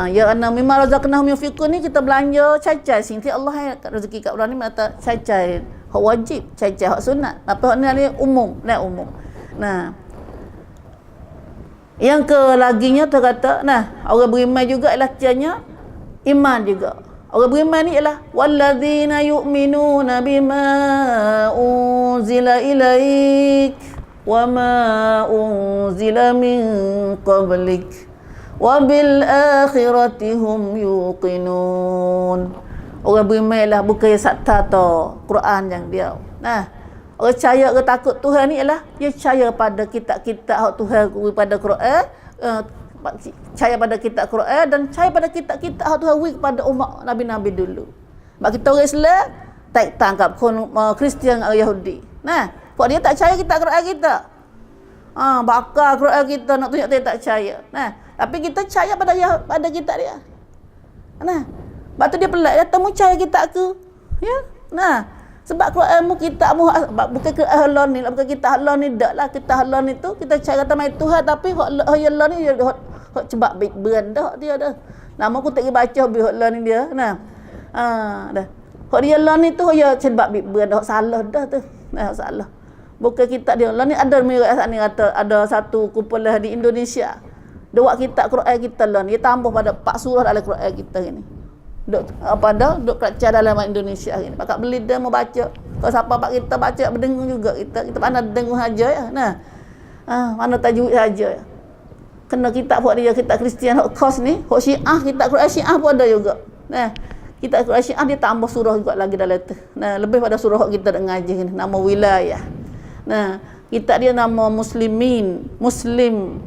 Ya anna mimma razaqnahum yunfiqun ni kita belanja cacai sinti Allah rezeki kat orang ni mata cacai hak wajib, cacai hak sunat. Apa hak ni umum, umum. Nah. Yang ke laginya terkata, orang beriman juga ialah tianya iman juga. Orang beriman ni ialah walladzina yu'minuna bima unzila ilaik wa ma unzila min qablik wa bil akhirati hum yuqinun. Orang beriman ialah bukan yang sakta tu Quran yang dia. Orang percaya ke takut Tuhan ni ialah dia percaya pada kitab-kitab hak Tuhan pada Quran, percaya pada kitab Quran dan percaya pada kitab-kitab hak Tuhan bagi kepada umat nabi-nabi dulu. Sebab kita orang Islam tak tangkap Kristian atau Yahudi. Kok dia tak percaya kitab Quran kita. Bakar Quran kita nak tunjuk dia tak percaya. Tapi kita percaya pada kitab dia. Sebab tu dia pelik dia temu percaya kitab aku. Ya. Sebab Quranmu kitabmu bukan ke Allah ni, bukan kitab Allah ni dak lah. Kitab Allah ni tu kita cara kata mai Tuhan tapi hak Allah ni hak cebak beranda dia dah. Nama aku tak baca hak Allah ni dia. Dah. Hak dia Allah ni tu ya cebak beranda hak salah dah tu. Hak salah. Bukan kitab dia Allah ni ada mirip ni kata ada satu kumpulan di Indonesia. Dia buat kitab Quran kita lah ni dia tambah pada 4 surah dalam Quran kita ni. Duk kerja dalam Indonesia ni. Pakak beli dia mau baca. Kalau siapa pak kita baca berdengung juga kita pandai dengung saja ya. Mana tajwid saja ya. Kena kitab buat dia kitab Kristian hak khas ni, hak Syiah kitab Quran Syiah pun ada juga. Kitab Quran Syiah dia tambah surah juga lagi dalam tu. Lebih pada surah hak kita dak ngaji ni nama wilayah. Kitab dia nama Muslimin, Muslim.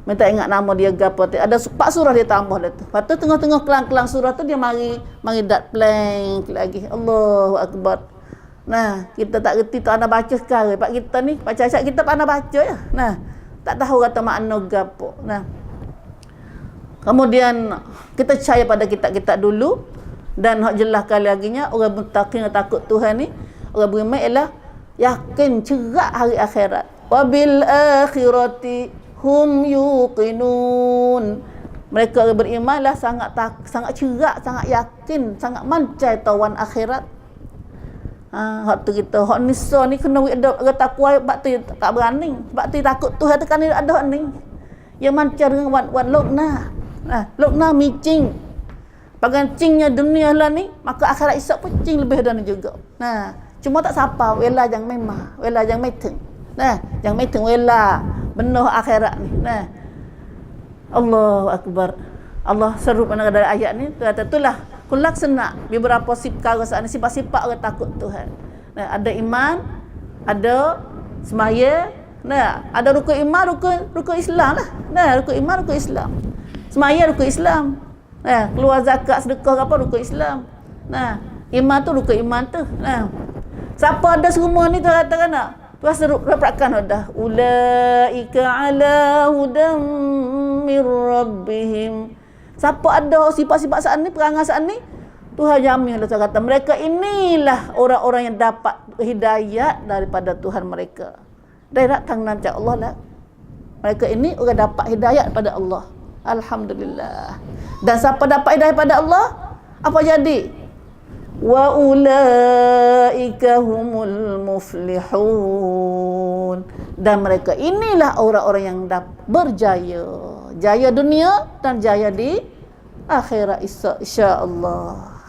Minta ingat nama dia gapo tu. Ada 4 surah dia tambah dah tu. Lepas tu tengah-tengah kelang-kelang surah tu dia mari dat blank lagi. Allahu akbar. Kita tak reti tak nak baca sekarang. Pak kita ni baca ayat kita pandai baca ya. Tak tahu kata makna gapo. Kemudian kita percaya pada kitab-kitab dulu dan hak jelaskan laginya orang muttaqin takut Tuhan ni, orang beriman ialah yakin cerak hari akhirat. Wabil akhirati hum yuqinun. Mereka berimanlah sangat cerak, sangat yakin, sangat mancai tawan akhirat. Hak tu kita hak nisa ni kena ada takwa sebab tu tak berani. Sebab tu takut Tuhan tekan ada hak ni. Yang mancai dengan wan lokna. Lokna micing. Bagan cingnya dunia lah ni, maka akhirat esok pun cing lebih dari juga. Cuma tak sapa wela yang memang, wela yang meteng. Yang meteng wela benar akhirat ni. Allahu akbar. Allah seru pada dari ayat ni kata itulah kulaksana beberapa sifat-sifat orang takut Tuhan. Ada iman, ada semaya, ada rukun iman, rukun Islam lah. Rukun iman, rukun Islam. Semaya rukun Islam. Keluar zakat, sedekah apa rukun Islam. Iman tu rukun iman tu. Siapa ada semua ni tu katakan nak Tuhan seru rapatkan dah. Ulaika ala hudam mir rabbihim. Siapa ada sifat-sifat saat ni, perangai saat ni, Tuhan jamin Allah kata mereka inilah orang-orang yang dapat hidayat daripada Tuhan mereka. Dari tangan Allah lah. Mereka ini orang dapat hidayat pada Allah. Alhamdulillah. Dan siapa dapat hidayah pada Allah, apa jadi? Wa ulaika humul muflihun. Dan mereka inilah orang-orang yang berjaya. Jaya dunia dan jaya di akhirat insya-Allah.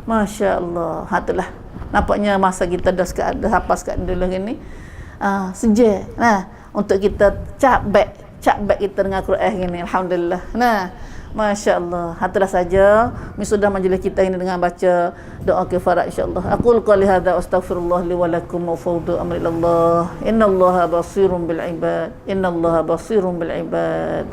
Masya-Allah. Itulah. Nampaknya masa kita dah habis kat dulu ni. Sejak. Untuk kita cap back kita dengan Quran ini alhamdulillah. Masya Allah. Hatilah saja sudah majlis kita ini dengan baca doa kifarat insya-Allah. Aqul qali hadza astaghfirullah li wa lakum wa fawdu amri ilallah. Innallaha basirun bil ibad. Innallaha basirun bil ibad.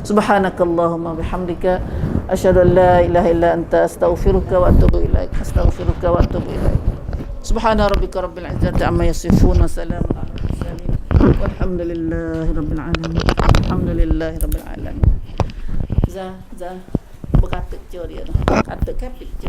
Subhanakallahumma bihamdika asyhadu an la ilaha illa anta astaghfiruka wa atubu ilaik. Astaghfiruka wa atubu ilaik. Subhana rabbika rabbil izzati amma yasifun wa salamun alal mursalin. Walhamdulillahi rabbil alamin. Alhamdulillahi rabbil alamin. Za berkata je dia tu. Kata kapit je.